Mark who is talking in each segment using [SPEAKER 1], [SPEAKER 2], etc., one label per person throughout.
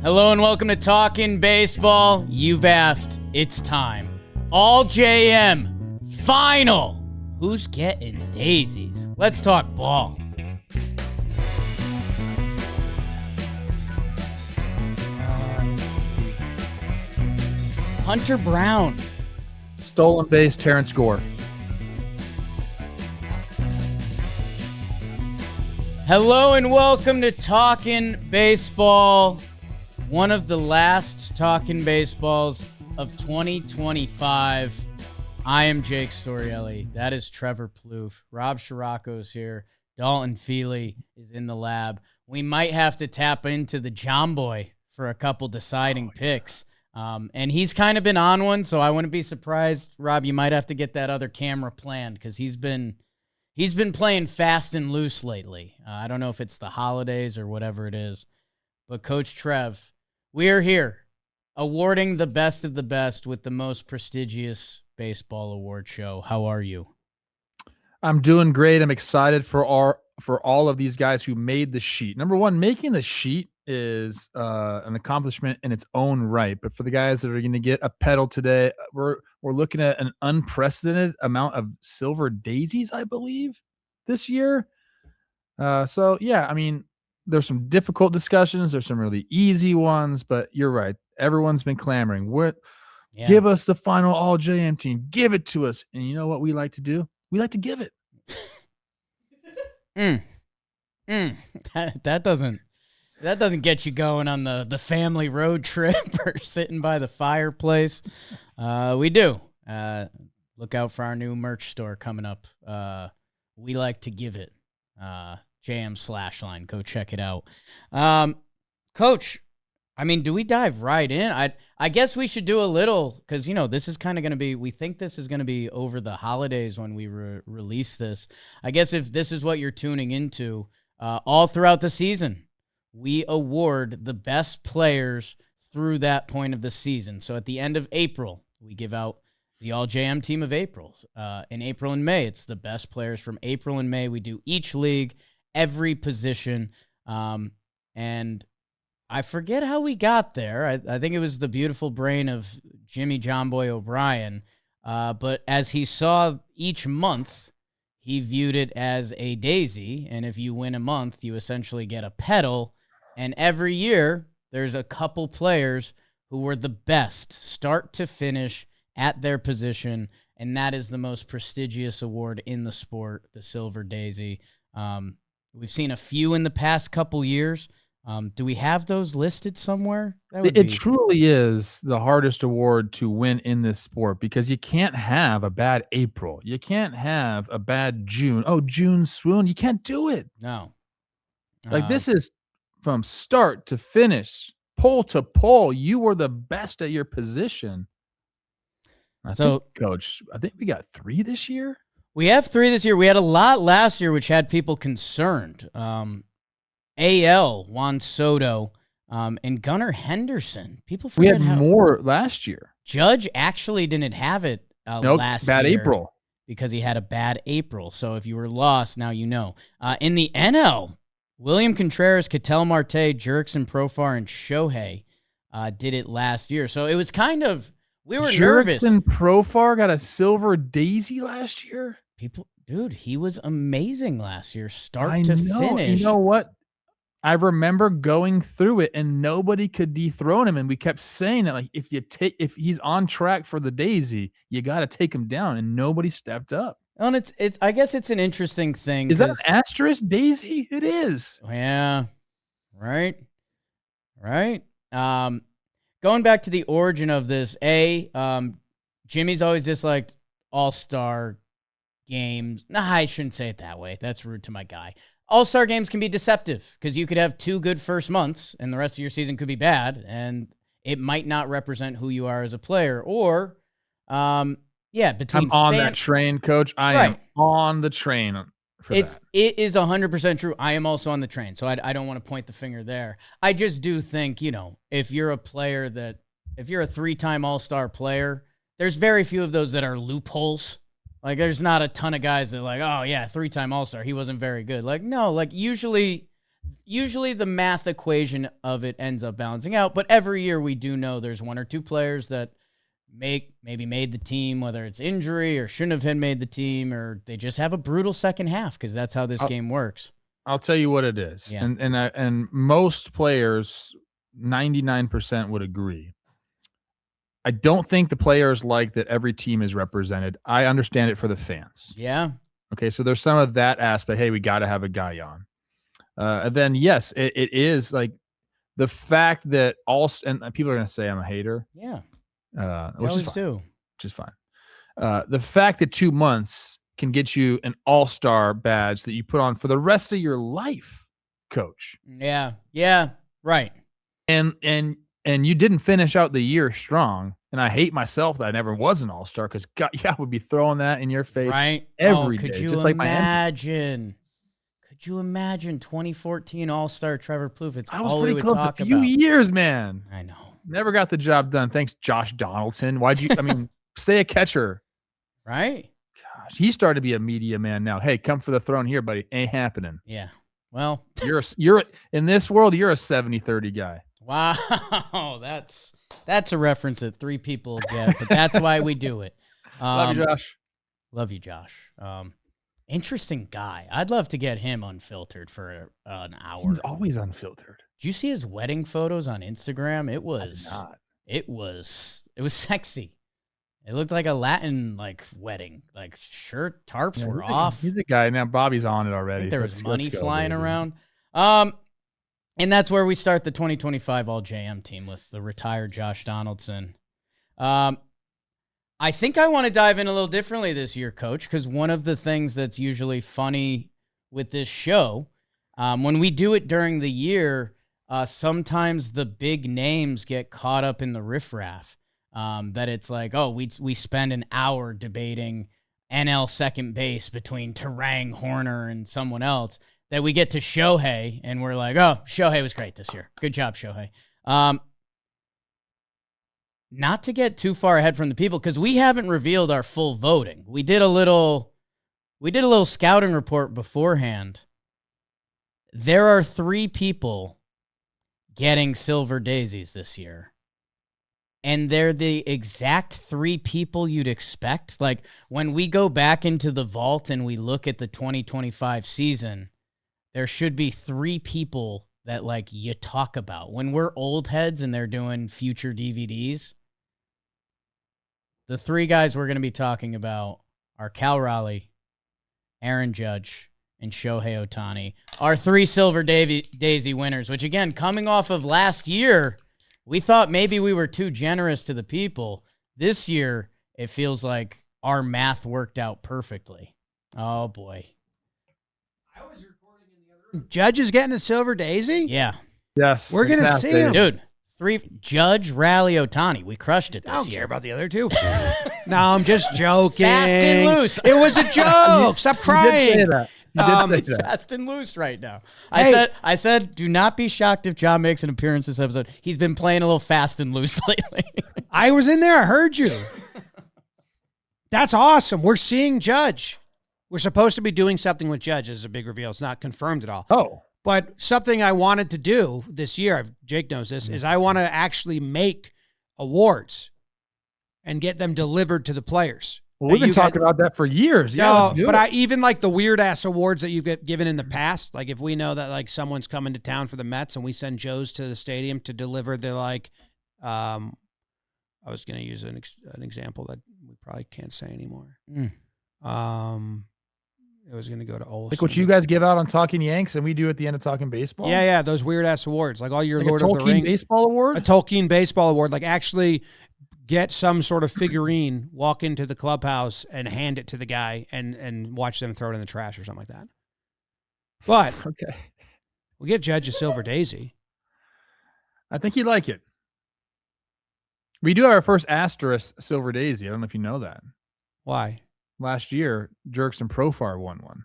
[SPEAKER 1] Hello and welcome to Talkin' Baseball. You've asked, it's time. All JM, final. Who's getting daisies? Let's talk ball. Hunter Brown.
[SPEAKER 2] Stolen base, Terrence Gore.
[SPEAKER 1] Hello and welcome to Talkin' Baseball. One of the last Talkin' Baseballs of 2025. I am Jake Storielli. That is Trevor Plouffe. Rob Scirocco's here. Dalton Feely is in the lab. We might have to tap into the John Boy for a couple deciding picks. And he's kind of been on one, so I wouldn't be surprised, Rob, you might have to get that other camera planned because he's been playing fast and loose lately. I don't know if it's the holidays or whatever it is. But Coach Trev, we are here awarding the best of the best with the most prestigious baseball award show. How are you?
[SPEAKER 2] I'm doing great. I'm excited for all of these guys who made the sheet. Number one, making the sheet is an accomplishment in its own right. But for the guys that are going to get a pedal today, we're looking at an unprecedented amount of silver daisies, I believe, this year. So yeah, I mean, there's some difficult discussions. There's some really easy ones, but you're right. Everyone's been clamoring. Give us the final all JM team. Give it to us. And you know what we like to do? We like to give it.
[SPEAKER 1] That doesn't get you going on the family road trip or sitting by the fireplace. We do. Look out for our new merch store coming up. We like to give it. JM/line. Go check it out. Coach, I mean, do we dive right in? I guess we should do a little, because, this is kind of going to be, we think this is going to be over the holidays when we release this. I guess if this is what you're tuning into, all throughout the season, we award the best players through that point of the season. So at the end of April, we give out the All-JM Team of April. In April and May, it's the best players from April and May. We do each league, every position, and I forget how we got there. I think it was the beautiful brain of Jimmy John Boy O'Brien, but as he saw each month, he viewed it as a daisy, and if you win a month, you essentially get a pedal, and every year, there's a couple players who were the best, start to finish, at their position, and that is the most prestigious award in the sport, the Silver Daisy. We've seen a few in the past couple years. Do we have those listed somewhere?
[SPEAKER 2] It truly is the hardest award to win in this sport because you can't have a bad April. You can't have a bad June. Oh, June swoon. You can't do it.
[SPEAKER 1] No.
[SPEAKER 2] This is from start to finish, pole to pole. You were the best at your position. I think we got 3 this year.
[SPEAKER 1] We have 3 this year. We had a lot last year, which had people concerned. AL, Juan Soto, and Gunnar Henderson. People forget
[SPEAKER 2] we had more last year.
[SPEAKER 1] Judge actually didn't have it last year.
[SPEAKER 2] Bad April.
[SPEAKER 1] Because he had a bad April. So if you were lost, now you know. In the NL, William Contreras, Ketel Marte, Jurickson Profar, and Shohei did it last year. So it was kind of... We were nervous.
[SPEAKER 2] Jurickson Profar got a silver daisy last year.
[SPEAKER 1] Dude, he was amazing last year, start to finish.
[SPEAKER 2] You know what? I remember going through it, and nobody could dethrone him, and we kept saying that, like, if he's on track for the daisy, you got to take him down, and nobody stepped up.
[SPEAKER 1] And it's I guess it's an interesting thing.
[SPEAKER 2] Is that an asterisk daisy? It is.
[SPEAKER 1] Yeah. Right. Going back to the origin of this, Jimmy's always disliked all-star games. Nah, I shouldn't say it that way. That's rude to my guy. All-star games can be deceptive because you could have 2 good first months and the rest of your season could be bad, and it might not represent who you are as a player. Or, between
[SPEAKER 2] I'm on that train, Coach. I am on the train. It
[SPEAKER 1] is 100% true. I am also on the train, so I don't want to point the finger there. I just do think, if you're a player if you're a 3-time All-Star player, there's very few of those that are loopholes. Like, there's not a ton of guys that are like, oh, yeah, 3-time All-Star, he wasn't very good. Like, no, like, usually usually the math equation of it ends up balancing out. But every year we do know there's one or two players that maybe made the team, whether it's injury or shouldn't have made the team, or they just have a brutal second half because that's how this game works.
[SPEAKER 2] I'll tell you what it is.
[SPEAKER 1] Yeah.
[SPEAKER 2] And most players, 99% would agree. I don't think the players like that every team is represented. I understand it for the fans.
[SPEAKER 1] Yeah.
[SPEAKER 2] Okay, so there's some of that aspect. Hey, we got to have a guy on. And then, yes, it is like the fact that and people are going to say I'm a hater.
[SPEAKER 1] Yeah.
[SPEAKER 2] Which is
[SPEAKER 1] fine.
[SPEAKER 2] Which is fine. The fact that 2 months can get you an all-star badge that you put on for the rest of your life, coach.
[SPEAKER 1] Yeah. Yeah. Right.
[SPEAKER 2] And you didn't finish out the year strong. And I hate myself that I never was an all-star because God, I would be throwing that in your face every day.
[SPEAKER 1] Could you imagine? Could you imagine 2014 All-Star Trevor Plouffe? It's all we would talk about.
[SPEAKER 2] A few years, man.
[SPEAKER 1] I know.
[SPEAKER 2] Never got the job done. Thanks, Josh Donaldson. Why'd you? I mean, stay a catcher,
[SPEAKER 1] right?
[SPEAKER 2] Gosh, he started to be a media man now. Hey, come for the throne here, buddy. Ain't happening.
[SPEAKER 1] Yeah. Well,
[SPEAKER 2] you're in this world. You're a 70-30 guy.
[SPEAKER 1] Wow, that's a reference that 3 people get, but that's why we do it.
[SPEAKER 2] Love you, Josh.
[SPEAKER 1] Love you, Josh. Interesting guy. I'd love to get him unfiltered for an hour.
[SPEAKER 2] He's always unfiltered.
[SPEAKER 1] Did you see his wedding photos on Instagram? It was sexy. It looked like a Latin wedding. Like shirt tarps were off.
[SPEAKER 2] He's a guy now. Bobby's on it already.
[SPEAKER 1] I think there was money flying around. And that's where we start the 2025 All JM team with the retired Josh Donaldson. I think I want to dive in a little differently this year, Coach, because one of the things that's usually funny with this show, when we do it during the year, sometimes the big names get caught up in the riffraff. That it's like, oh, we spend an hour debating NL second base between Terang, Horner, and someone else, that we get to Shohei, and we're like, oh, Shohei was great this year. Good job, Shohei. Not to get too far ahead from the people, because we haven't revealed our full voting. We did a little scouting report beforehand. There are 3 people getting Silver Daisies this year. And they're the exact 3 people you'd expect. Like, when we go back into the vault and we look at the 2025 season, there should be 3 people that, you talk about. When we're old heads and they're doing future DVDs, the 3 guys we're going to be talking about are Cal Raleigh, Aaron Judge, and Shohei Ohtani. Our 3 Silver Daisy winners, which, again, coming off of last year, we thought maybe we were too generous to the people. This year, it feels like our math worked out perfectly. Oh, boy.
[SPEAKER 3] I was recording in the other room. Judge is getting a Silver Daisy?
[SPEAKER 1] Yeah.
[SPEAKER 2] Yes.
[SPEAKER 3] We're going to see him.
[SPEAKER 1] Dude, 3 Judge, Raleigh, Ohtani. We crushed it this year.
[SPEAKER 3] I don't care about the other 2. No, I'm just joking.
[SPEAKER 1] Fast and loose.
[SPEAKER 3] It was a joke. Stop crying.
[SPEAKER 2] You did say that.
[SPEAKER 1] It's fast and loose right now. I said, do not be shocked if John makes an appearance this episode. He's been playing a little fast and loose lately.
[SPEAKER 3] I was in there. I heard you. That's awesome. We're seeing Judge. We're supposed to be doing something with Judge as a big reveal. It's not confirmed at all.
[SPEAKER 2] Oh.
[SPEAKER 3] But something I wanted to do this year, Jake knows this, is I want to actually make awards and get them delivered to the players.
[SPEAKER 2] Well, we've been talking about that for years. Yeah,
[SPEAKER 3] no,
[SPEAKER 2] let's do
[SPEAKER 3] but
[SPEAKER 2] it.
[SPEAKER 3] I even like the weird ass awards that you've given in the past. Like if we know that someone's coming to town for the Mets and we send Joe's to the stadium to deliver the I was going to use an example that we probably can't say anymore. It was going to go to Olsen.
[SPEAKER 2] Like what you guys give out on Talking Yanks and we do at the end of Talking Baseball?
[SPEAKER 3] Yeah, those weird ass awards. Like all your Lord
[SPEAKER 2] a
[SPEAKER 3] of the Rings.
[SPEAKER 2] Baseball award?
[SPEAKER 3] A Tolkien Baseball award. Like actually get some sort of figurine, walk into the clubhouse and hand it to the guy and watch them throw it in the trash or something like that. But
[SPEAKER 2] okay,
[SPEAKER 3] we'll get Judge a Silver Daisy.
[SPEAKER 2] I think he'd like it. We do have our first asterisk Silver Daisy. I don't know if you know that.
[SPEAKER 3] Why?
[SPEAKER 2] Last year, Jerks and Profar won one.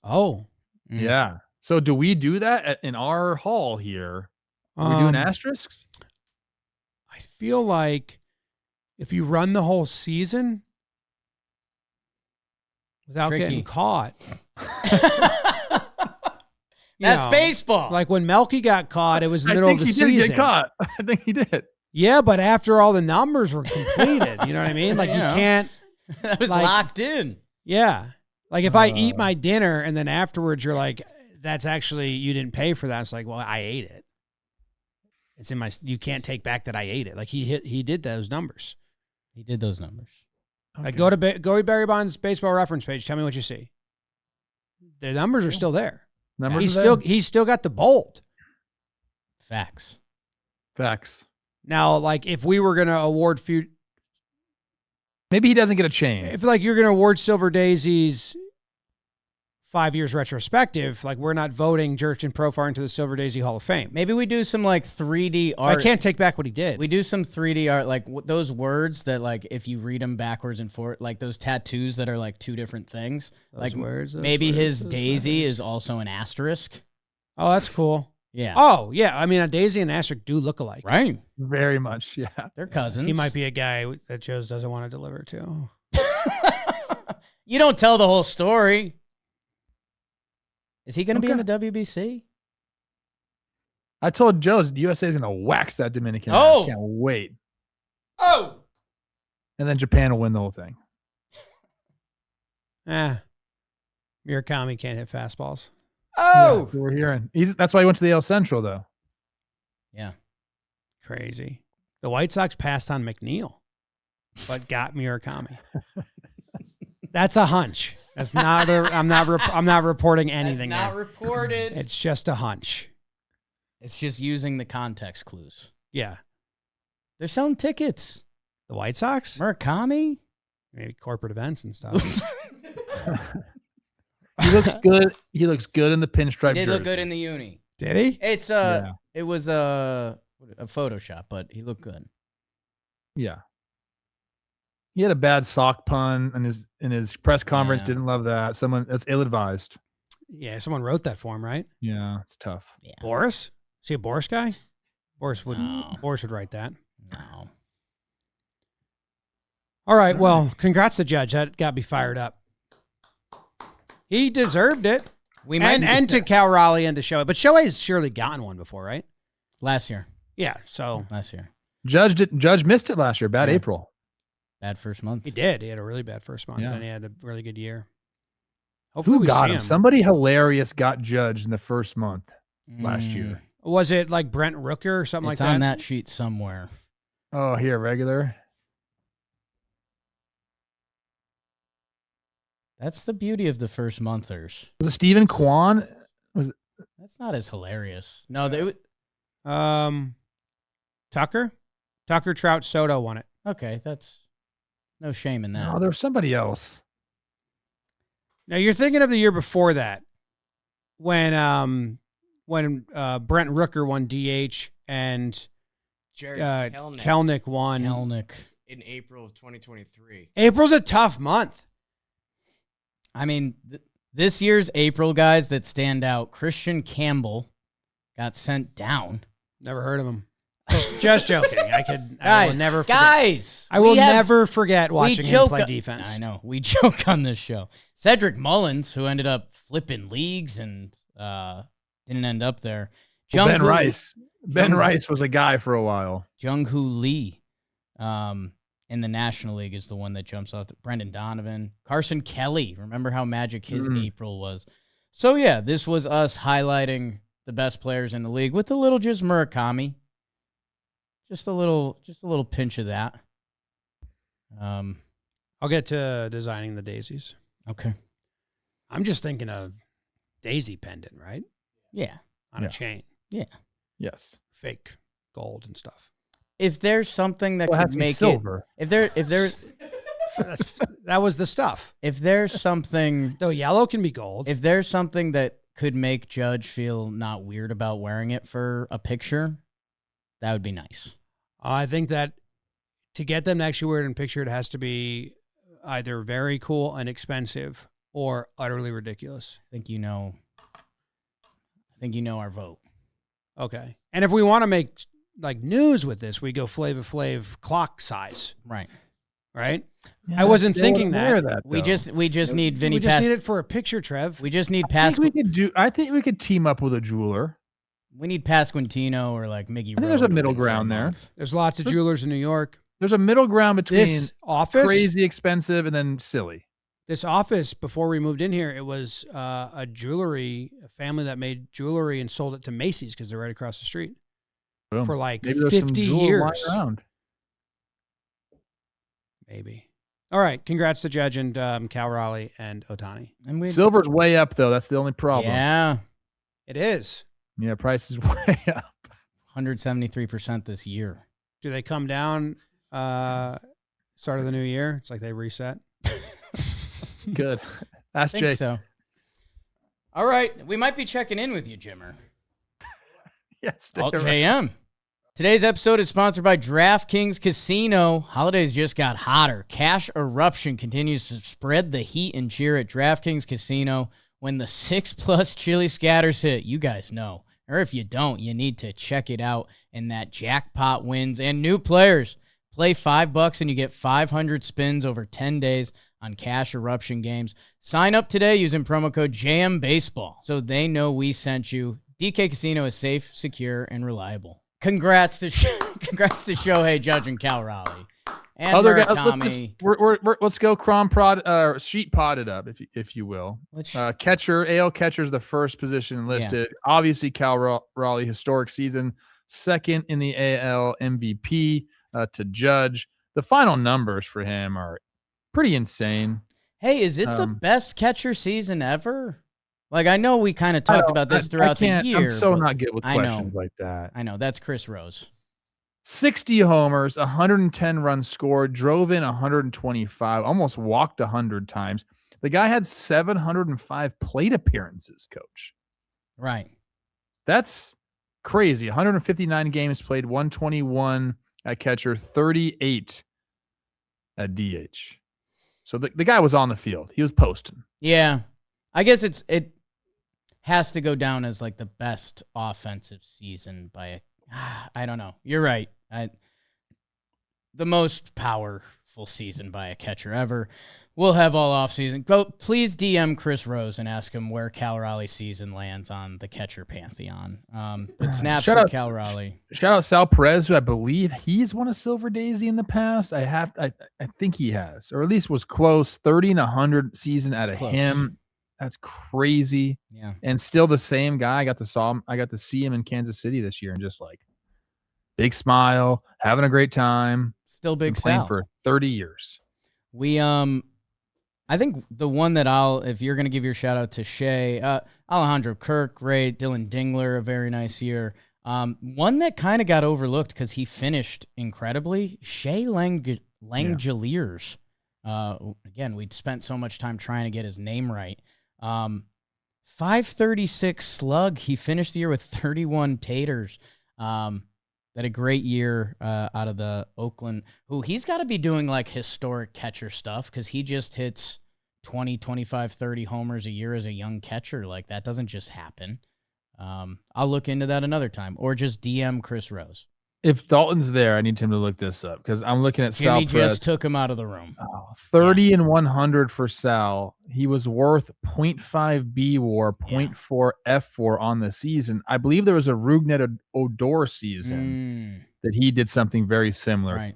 [SPEAKER 3] Oh.
[SPEAKER 2] Yeah. So do we do that in our hall here? Are we doing asterisks?
[SPEAKER 3] I feel like if you run the whole season without getting caught.
[SPEAKER 1] That's baseball.
[SPEAKER 3] Like when Melky got caught, it was the middle of the season.
[SPEAKER 2] He did get caught. I think he did.
[SPEAKER 3] Yeah, but after all the numbers were completed, you know what I mean? Like you can't.
[SPEAKER 1] That was locked in.
[SPEAKER 3] Yeah. Like if I eat my dinner and then afterwards you're like, that's actually, you didn't pay for that. It's like, well, I ate it. It's in my, you can't take back that I ate it. Like he did those numbers.
[SPEAKER 1] He did those numbers.
[SPEAKER 3] Okay. Like go to Barry Bonds baseball reference page. Tell me what you see. The numbers are still there. He's still got the bold.
[SPEAKER 1] Facts.
[SPEAKER 3] Now, like if we were going to award
[SPEAKER 2] maybe he doesn't get a chain.
[SPEAKER 3] If like you're going to award Silver Daisies 5 years retrospective, like we're not voting Jurickson Profar into the Silver Daisy Hall of Fame.
[SPEAKER 1] Maybe we do some like 3D art.
[SPEAKER 3] I can't take back what he did.
[SPEAKER 1] We do some 3D art, like those words that like if you read them backwards and forward, like those tattoos that are like two different things. Those words, maybe his Daisy is also an asterisk.
[SPEAKER 3] Oh, that's cool.
[SPEAKER 1] Yeah.
[SPEAKER 3] Oh, yeah. I mean, a Daisy and asterisk do look alike.
[SPEAKER 1] Right.
[SPEAKER 2] Very much, yeah.
[SPEAKER 1] They're cousins.
[SPEAKER 3] He might be a guy that Joe's doesn't want to deliver to.
[SPEAKER 1] You don't tell the whole story. Is he going to be in the WBC?
[SPEAKER 2] I told Joe USA is going to wax that Dominican.
[SPEAKER 1] Oh.
[SPEAKER 2] I can't wait.
[SPEAKER 1] Oh.
[SPEAKER 2] And then Japan will win the whole thing.
[SPEAKER 3] Murakami can't hit fastballs.
[SPEAKER 1] Oh.
[SPEAKER 2] Yeah, we're hearing. That's why he went to the AL Central, though.
[SPEAKER 1] Yeah.
[SPEAKER 3] Crazy. The White Sox passed on McNeil, but got Murakami. That's a hunch. That's not. I'm not reporting anything.
[SPEAKER 1] That's not reported.
[SPEAKER 3] It's just a hunch.
[SPEAKER 1] It's just using the context clues.
[SPEAKER 3] Yeah.
[SPEAKER 1] They're selling tickets.
[SPEAKER 3] The White Sox?
[SPEAKER 1] Murakami?
[SPEAKER 3] Maybe corporate events and stuff.
[SPEAKER 2] He looks good. He looks good in the pinstripe.
[SPEAKER 1] He did
[SPEAKER 2] jersey.
[SPEAKER 1] look good in the uni.
[SPEAKER 3] Did he?
[SPEAKER 1] It's It was a Photoshop, but he looked good.
[SPEAKER 2] Yeah. He had a bad sock pun in his press conference.
[SPEAKER 1] Yeah.
[SPEAKER 2] Didn't love that. That's ill-advised.
[SPEAKER 3] Yeah, someone wrote that for him, right?
[SPEAKER 2] Yeah, it's tough.
[SPEAKER 1] Yeah.
[SPEAKER 3] Boris? Is he a Boris guy? Boris would write that.
[SPEAKER 1] No.
[SPEAKER 3] All right. Well, congrats to Judge. That got me fired up. He deserved it. And to Cal Raleigh and to Shohei. But Shohei's surely gotten one before, right?
[SPEAKER 1] Last year.
[SPEAKER 3] Yeah. So
[SPEAKER 1] last year.
[SPEAKER 2] Judge missed it last year. Bad April.
[SPEAKER 1] Bad first month.
[SPEAKER 3] He did. He had a really bad first month,
[SPEAKER 2] Yeah.
[SPEAKER 3] and he had a really good year. Hopefully,
[SPEAKER 2] Who
[SPEAKER 3] we
[SPEAKER 2] got
[SPEAKER 3] see
[SPEAKER 2] him? Somebody hilarious got Judge in the first month last year.
[SPEAKER 3] Was it like Brent Rooker or something
[SPEAKER 1] It's
[SPEAKER 3] like that?
[SPEAKER 1] on that sheet somewhere.
[SPEAKER 2] Oh, here, regular.
[SPEAKER 1] That's the beauty of the first monthers.
[SPEAKER 2] Was it Stephen Kwan?
[SPEAKER 1] That's not as hilarious. No, they.
[SPEAKER 3] Tucker Trout Soto won it.
[SPEAKER 1] Okay, that's no shame in that.
[SPEAKER 2] No, there was somebody else.
[SPEAKER 3] Now you're thinking of the year before that, when Brent Rooker won DH and
[SPEAKER 4] Jared
[SPEAKER 3] Kelnick won.
[SPEAKER 1] Kelnick
[SPEAKER 4] in April of 2023.
[SPEAKER 3] April's a tough month.
[SPEAKER 1] I mean, this year's April guys that stand out. Christian Campbell got sent down.
[SPEAKER 3] Never heard of him. Just joking. I will never forget.
[SPEAKER 1] Guys,
[SPEAKER 3] I will never forget watching him play defense.
[SPEAKER 1] I know. We joke on this show. Cedric Mullins, who ended up flipping leagues and didn't end up there.
[SPEAKER 2] Ben Rice was a guy for a while.
[SPEAKER 1] Jung-Hoo Lee in the National League is the one that jumps off. Brendan Donovan. Carson Kelly. Remember how magic his April was. So, yeah, this was us highlighting the best players in the league with a little just Murakami. Just a little pinch of that.
[SPEAKER 3] I'll get to designing the daisies.
[SPEAKER 1] Okay.
[SPEAKER 3] I'm just thinking of daisy pendant, right?
[SPEAKER 1] Yeah.
[SPEAKER 3] On a chain.
[SPEAKER 1] Yeah.
[SPEAKER 2] Yes.
[SPEAKER 3] Fake gold and stuff.
[SPEAKER 1] If there's something that could make
[SPEAKER 2] silver.
[SPEAKER 1] If there's
[SPEAKER 3] that was the stuff.
[SPEAKER 1] If there's something,
[SPEAKER 3] though, yellow can be gold.
[SPEAKER 1] If there's something that could make Judge feel not weird about wearing it for a picture, that would be nice.
[SPEAKER 3] I think that to get them to actually wear it in picture, it has to be either very cool and expensive or utterly ridiculous.
[SPEAKER 1] I think you know our vote.
[SPEAKER 3] Okay. And if we want to make like news with this, we go Flava Flav clock size.
[SPEAKER 1] Right.
[SPEAKER 3] right?
[SPEAKER 2] Yeah,
[SPEAKER 3] I wasn't
[SPEAKER 2] still
[SPEAKER 3] thinking
[SPEAKER 2] aware
[SPEAKER 3] that.
[SPEAKER 2] of
[SPEAKER 1] We
[SPEAKER 2] though.
[SPEAKER 1] just need Vinny.
[SPEAKER 3] We just need it for a picture, Trev.
[SPEAKER 1] We just need
[SPEAKER 2] I think we could team up with a jeweler.
[SPEAKER 1] We need Pasquantino or like Miggy.
[SPEAKER 2] I think there's a middle ground there.
[SPEAKER 3] There's lots of jewelers in New York.
[SPEAKER 2] There's a middle ground between
[SPEAKER 3] This office,
[SPEAKER 2] crazy expensive and then silly.
[SPEAKER 3] This office, before we moved in here, it was a family that made jewelry and sold it to Macy's because they're right across the street.
[SPEAKER 2] Boom.
[SPEAKER 3] For like
[SPEAKER 2] Maybe there's
[SPEAKER 3] 50
[SPEAKER 2] some jewels
[SPEAKER 3] years.
[SPEAKER 2] lying around.
[SPEAKER 3] Maybe. All right. Congrats to Judge and Cal Raleigh and Otani.
[SPEAKER 1] And
[SPEAKER 2] Silver's way up though. That's the only problem.
[SPEAKER 1] Yeah,
[SPEAKER 3] It is.
[SPEAKER 2] Yeah, price is way up.
[SPEAKER 1] 173% this year.
[SPEAKER 3] Do they come down start of the new year? It's like they reset.
[SPEAKER 2] Good. Ask
[SPEAKER 1] I think
[SPEAKER 2] Jake.
[SPEAKER 1] so. All right, we might be checking in with you, Jimmer.
[SPEAKER 2] Yes,
[SPEAKER 1] Alt JM. Today's episode is sponsored by DraftKings Casino. Holidays just got hotter. Cash eruption continues to spread the heat and cheer at DraftKings Casino. When the 6+ chili scatters hit, you guys know. Or if you don't, you need to check it out. And that jackpot wins. And new players, play $5 and you get 500 spins over 10 days on Cash Eruption games. Sign up today using promo code JMBaseball so they know we sent you. DK Casino is safe, secure, and reliable. Congrats to Shohei, Judge, and Cal Raleigh. And
[SPEAKER 2] Other guys,
[SPEAKER 1] Murakami.
[SPEAKER 2] let's go sheet potted up, if you will. Catcher, AL catcher is the first position listed. Yeah. Obviously, Cal Raleigh, historic season, second in the AL MVP to Judge. The final numbers for him are pretty insane.
[SPEAKER 1] Hey, is it the best catcher season ever? Like, I know we kind of talked about this throughout the year.
[SPEAKER 2] I'm so not good with questions like that.
[SPEAKER 1] I know. That's Chris Rose.
[SPEAKER 2] 60 homers, 110 runs scored, drove in 125, almost walked 100 times. The guy had 705 plate appearances, Coach.
[SPEAKER 1] Right.
[SPEAKER 2] That's crazy. 159 games played, 121 at catcher, 38 at DH. So the guy was on the field. He was posting.
[SPEAKER 1] Yeah. I guess it has to go down as like the best offensive season by I don't know. You're right. The most powerful season by a catcher ever. We'll have all offseason. Go, please DM Chris Rose and ask him where Cal Raleigh's season lands on the catcher pantheon. But snaps for Cal Raleigh.
[SPEAKER 2] Shout out Sal Perez, who I believe he's won a Silver Daisy in the past. I think he has, or at least was close. 30 and 100 season out of him. That's crazy.
[SPEAKER 1] Yeah.
[SPEAKER 2] And still the same guy. I got to see him in Kansas City this year and just like big smile, having a great time.
[SPEAKER 1] Still big
[SPEAKER 2] Sal for 30 years.
[SPEAKER 1] We I think the one that if you're going to give your shout out to Shea, Alejandro Kirk, great, Dylan Dingler, a very nice year. One that kind of got overlooked because he finished incredibly, Shea Langeliers. Again, we'd spent so much time trying to get his name right. 536 slug. He finished the year with 31 taters. Had a great year out of the Oakland. He's got to be doing like historic catcher stuff because he just hits 20, 25, 30 homers a year as a young catcher. Like that doesn't just happen. I'll look into that another time or just DM Chris Rose.
[SPEAKER 2] If Dalton's there, I need him to look this up because I'm looking at Sal
[SPEAKER 1] Jimmy
[SPEAKER 2] Perez.
[SPEAKER 1] just took him out of the room.
[SPEAKER 2] 30 and 100 for Sal. He was worth 0.5 B WAR, 0.4 F WAR on the season. I believe there was a Rougned Odor season that he did something very similar.
[SPEAKER 1] Right.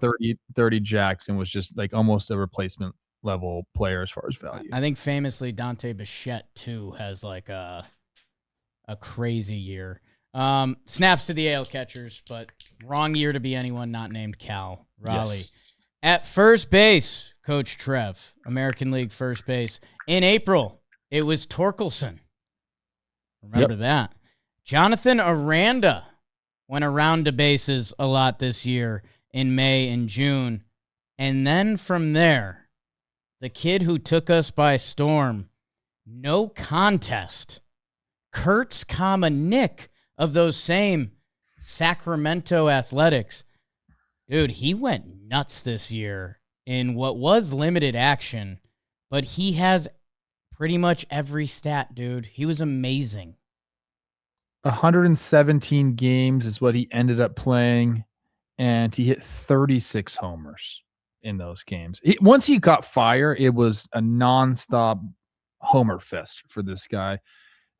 [SPEAKER 2] 30 jacks and was just like almost a replacement level player as far as value.
[SPEAKER 1] I think famously Dante Bichette too has like a crazy year. Snaps to the AL catchers, but wrong year to be anyone not named Cal Raleigh.
[SPEAKER 2] Yes.
[SPEAKER 1] At first base, Coach Trev, American League first base. In April, it was Torkelson. Remember that. Jonathan Aranda went around to bases a lot this year in May and June. And then from there, the kid who took us by storm, no contest, Kurtz, Nick of those same Sacramento Athletics. Dude, he went nuts this year in what was limited action, but he has pretty much every stat, dude. He was amazing.
[SPEAKER 2] 117 games is what he ended up playing, and he hit 36 homers in those games. Once he caught fire, it was a nonstop homer fest for this guy.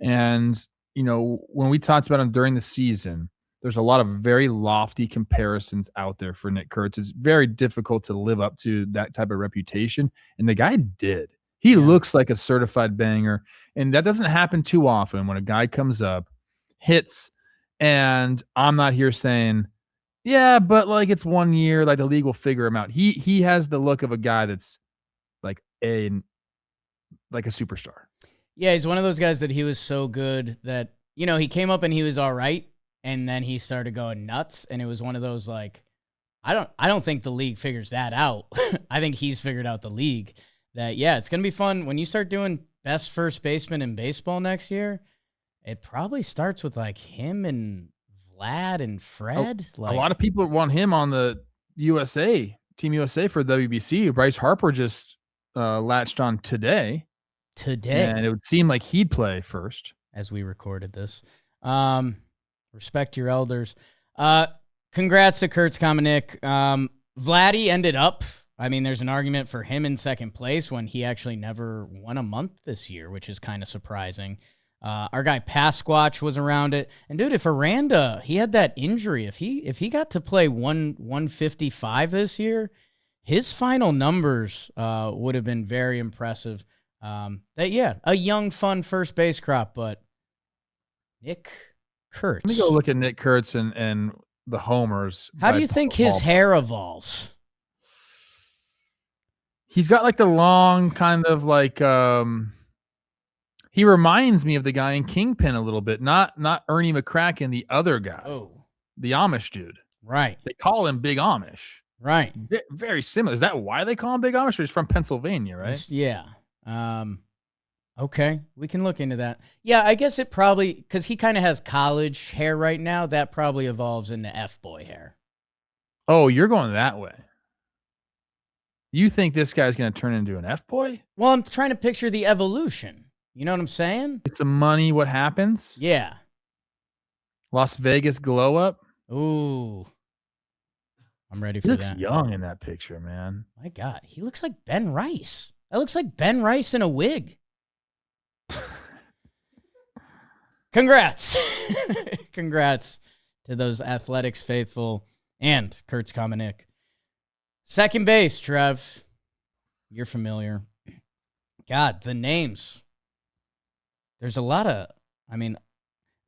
[SPEAKER 2] And, when we talked about him during the season, there's a lot of very lofty comparisons out there for Nick Kurtz. It's very difficult to live up to that type of reputation. And the guy did. He looks like a certified banger. And that doesn't happen too often when a guy comes up, hits, and I'm not here saying, yeah, but like it's 1 year, like the league will figure him out. He has the look of a guy that's like a superstar.
[SPEAKER 1] Yeah, he's one of those guys that he was so good that, he came up and he was all right, and then he started going nuts, and it was one of those like, I don't think the league figures that out. I think he's figured out the league. That, it's going to be fun when you start doing best first baseman in baseball next year. It probably starts with like him and Vlad and Fred.
[SPEAKER 2] A lot of people want him on the Team USA for WBC. Bryce Harper just latched on today. And it would seem like he'd play first.
[SPEAKER 1] As we recorded this. Respect your elders. Congrats to Kurtz Kamenik. Vladdy ended up, there's an argument for him in second place when he actually never won a month this year, which is kind of surprising. Our guy Pasquatch was around it. And dude, if Aranda, he had that injury, if he got to play 155 this year, his final numbers would have been very impressive. A young, fun first base crop, but Nick Kurtz.
[SPEAKER 2] Let me go look at Nick Kurtz and the homers.
[SPEAKER 1] How do you think his hair evolves?
[SPEAKER 2] He's got like the long kind of like he reminds me of the guy in Kingpin a little bit. Not Ernie McCracken, the other guy.
[SPEAKER 1] Oh.
[SPEAKER 2] The Amish dude.
[SPEAKER 1] Right.
[SPEAKER 2] They call him Big Amish.
[SPEAKER 1] Right.
[SPEAKER 2] Very similar. Is that why they call him Big Amish? Or he's from Pennsylvania, right?
[SPEAKER 1] Yeah. Okay. We can look into that. Yeah, I guess it probably, because he kind of has college hair right now, that probably evolves into F-boy hair.
[SPEAKER 2] Oh, you're going that way. You think this guy's going to turn into an F-boy?
[SPEAKER 1] Well, I'm trying to picture the evolution. You know what I'm saying?
[SPEAKER 2] It's a money what happens?
[SPEAKER 1] Yeah.
[SPEAKER 2] Las Vegas glow up?
[SPEAKER 1] Ooh. I'm ready for
[SPEAKER 2] that.
[SPEAKER 1] He looks
[SPEAKER 2] young in that picture, man.
[SPEAKER 1] My God. He looks like Ben Rice. That looks like Ben Rice in a wig. Congrats. Congrats to those Athletics faithful and Kurtz Kamenik. Second base, Trev. You're familiar. God, the names. There's a lot of,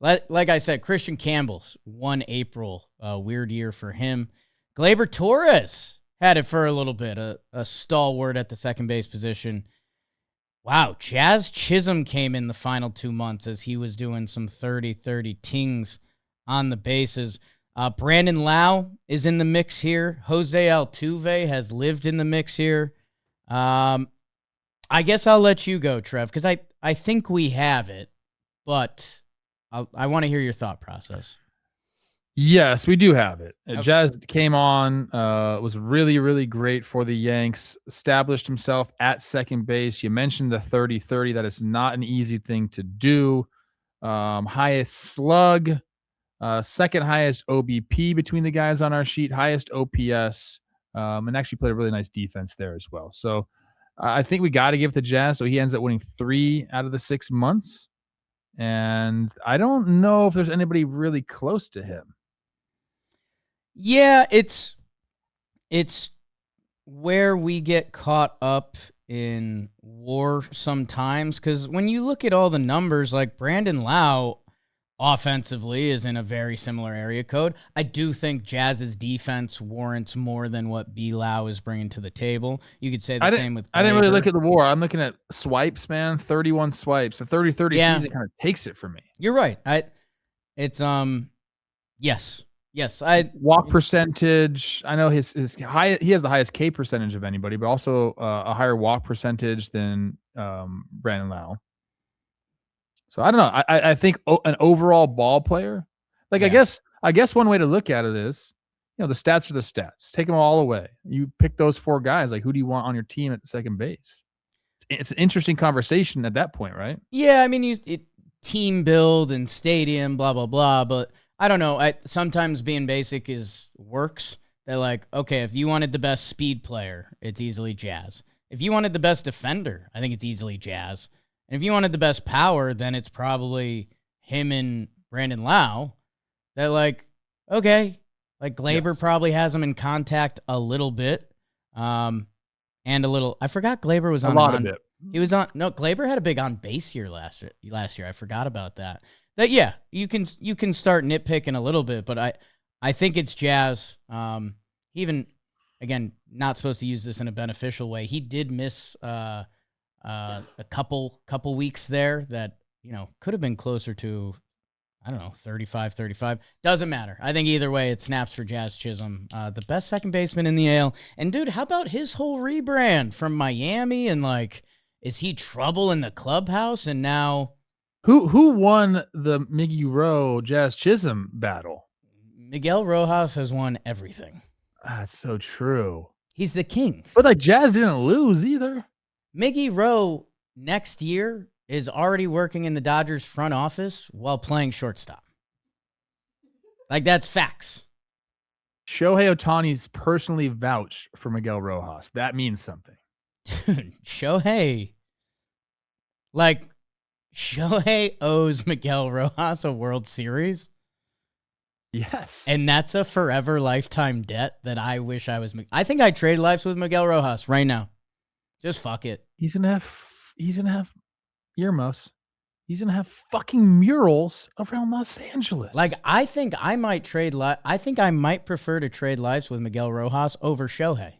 [SPEAKER 1] like I said, Christian Campbell's 1 April, weird year for him. Gleyber Torres had it for a little bit, a stalwart at the second base position. Wow, Jazz Chisholm came in the final 2 months as he was doing some 30-30 tings on the bases. Brandon Lau is in the mix here. Jose Altuve has lived in the mix here. I guess I'll let you go, Trev, because I think we have it, but I want to hear your thought process.
[SPEAKER 2] Yes, we do have it.
[SPEAKER 1] Okay.
[SPEAKER 2] Jazz came on, was really, really great for the Yanks, established himself at second base. You mentioned the 30-30. That is not an easy thing to do. Highest slug, second highest OBP between the guys on our sheet, highest OPS, and actually played a really nice defense there as well. So I think we got to give it to Jazz. So he ends up winning 3 out of the 6 months. And I don't know if there's anybody really close to him.
[SPEAKER 1] Yeah, it's where we get caught up in war sometimes, because when you look at all the numbers, like Brandon Lau offensively is in a very similar area code. I do think Jazz's defense warrants more than what B. Lau is bringing to the table. You could say the same with Gleyber.
[SPEAKER 2] I didn't really look at the war. I'm looking at swipes, man. 31 swipes. The 30-30 season kind of takes it for me.
[SPEAKER 1] You're right. Yes.
[SPEAKER 2] Walk percentage. I know his high. He has the highest K percentage of anybody, but also a higher walk percentage than Brandon Lau. So I don't know. I think an overall ball player. Like I guess one way to look at it is, the stats are the stats. Take them all away. You pick those 4 guys. Like, who do you want on your team at second base? It's an interesting conversation at that point, right?
[SPEAKER 1] Yeah, team build and stadium, blah blah blah. But I don't know. Sometimes being basic works. They're like, okay, if you wanted the best speed player, it's easily Jazz. If you wanted the best defender, I think it's easily Jazz. And if you wanted the best power, then it's probably him and Brandon Lau. They're like, okay, like Glaber probably has him in contact a little bit. And a little, I forgot Glaber was on
[SPEAKER 2] a lot of it.
[SPEAKER 1] He was on, no, Glaber had a big on base year last year. I forgot about that. That, yeah, you can start nitpicking a little bit, but I think it's Jazz. Even, again, not supposed to use this in a beneficial way. He did miss a couple weeks there that, could have been closer to, I don't know, 35. Doesn't matter. I think either way, it snaps for Jazz Chisholm, the best second baseman in the AL. And, dude, how about his whole rebrand from Miami? And, like, is he trouble in the clubhouse? And now...
[SPEAKER 2] Who won the Miggy Rowe Jazz Chisholm battle?
[SPEAKER 1] Miguel Rojas has won everything.
[SPEAKER 2] That's so true.
[SPEAKER 1] He's the king.
[SPEAKER 2] But like Jazz didn't lose either.
[SPEAKER 1] Miggy Rowe next year is already working in the Dodgers front office while playing shortstop. Like, that's facts.
[SPEAKER 2] Shohei Ohtani's personally vouched for Miguel Rojas. That means something.
[SPEAKER 1] Dude, Shohei owes Miguel Rojas a World Series.
[SPEAKER 2] Yes.
[SPEAKER 1] And that's a forever lifetime debt that I wish I was. I think I'd trade lives with Miguel Rojas right now. Just fuck it.
[SPEAKER 2] He's going to have earmuffs. He's going to have fucking murals around Los Angeles.
[SPEAKER 1] Like, I think I might prefer to trade lives with Miguel Rojas over Shohei.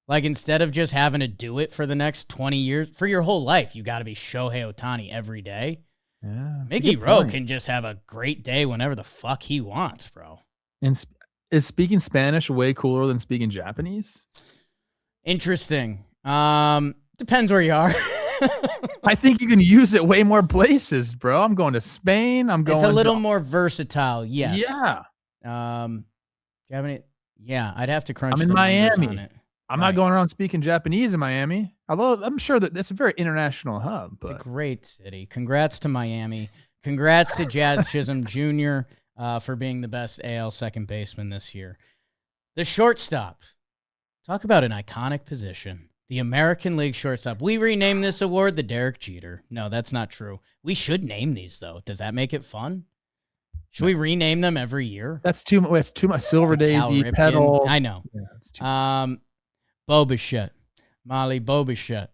[SPEAKER 1] Like, instead of just having to do it for the next 20 years, for your whole life, you got to be Shohei Ohtani every day.
[SPEAKER 2] Yeah,
[SPEAKER 1] Miggy Rowe can just have a great day whenever the fuck he wants, bro.
[SPEAKER 2] And is speaking Spanish way cooler than speaking Japanese?
[SPEAKER 1] Interesting. Depends where you are.
[SPEAKER 2] I think you can use it way more places, bro. I'm going to Spain.
[SPEAKER 1] It's a little more versatile, yes.
[SPEAKER 2] Yeah.
[SPEAKER 1] Japanese. Yeah, I'd have to crunch.
[SPEAKER 2] I'm in Miami.
[SPEAKER 1] On it.
[SPEAKER 2] I'm not going around speaking Japanese in Miami, although I'm sure that that's a very international hub. But.
[SPEAKER 1] It's a great city. Congrats to Miami. Congrats to Jazz Chisholm Jr. For being the best AL second baseman this year. The shortstop. Talk about an iconic position. The American League shortstop. We renamed this award the Derek Jeter. No, that's not true. We should name these, though. Does that make it fun? Should we rename them every year?
[SPEAKER 2] That's too much. Silver Daisy, Petal.
[SPEAKER 1] I know.
[SPEAKER 2] Yeah, that's too much.
[SPEAKER 1] Bobichette. Molly Bobichette.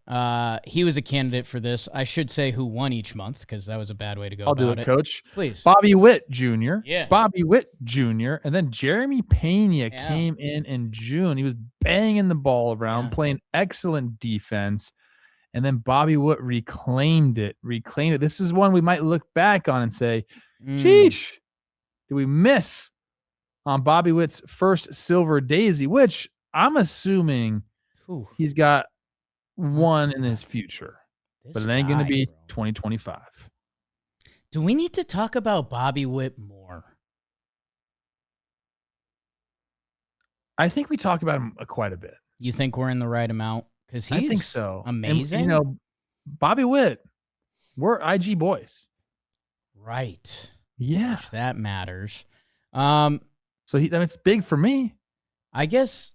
[SPEAKER 1] He was a candidate for this. I should say who won each month because that was a bad way to go
[SPEAKER 2] I'll
[SPEAKER 1] about
[SPEAKER 2] do it, Coach.
[SPEAKER 1] Please.
[SPEAKER 2] Bobby Witt Jr.
[SPEAKER 1] Yeah.
[SPEAKER 2] Bobby Witt Jr. And then Jeremy Pena came in June. He was banging the ball around, playing excellent defense. And then Bobby Witt reclaimed it. This is one we might look back on and say, sheesh, did we miss on Bobby Witt's first Silver Daisy, which I'm assuming he's got one in his future, but it ain't going to be 2025.
[SPEAKER 1] Do we need to talk about Bobby Witt more?
[SPEAKER 2] I think we talk about him quite a bit.
[SPEAKER 1] You think we're in the right amount? Because he's
[SPEAKER 2] I think so.
[SPEAKER 1] Amazing.
[SPEAKER 2] And, Bobby Witt, we're IG boys.
[SPEAKER 1] Right.
[SPEAKER 2] Yeah.
[SPEAKER 1] Which that matters.
[SPEAKER 2] So it's big for me.
[SPEAKER 1] I guess,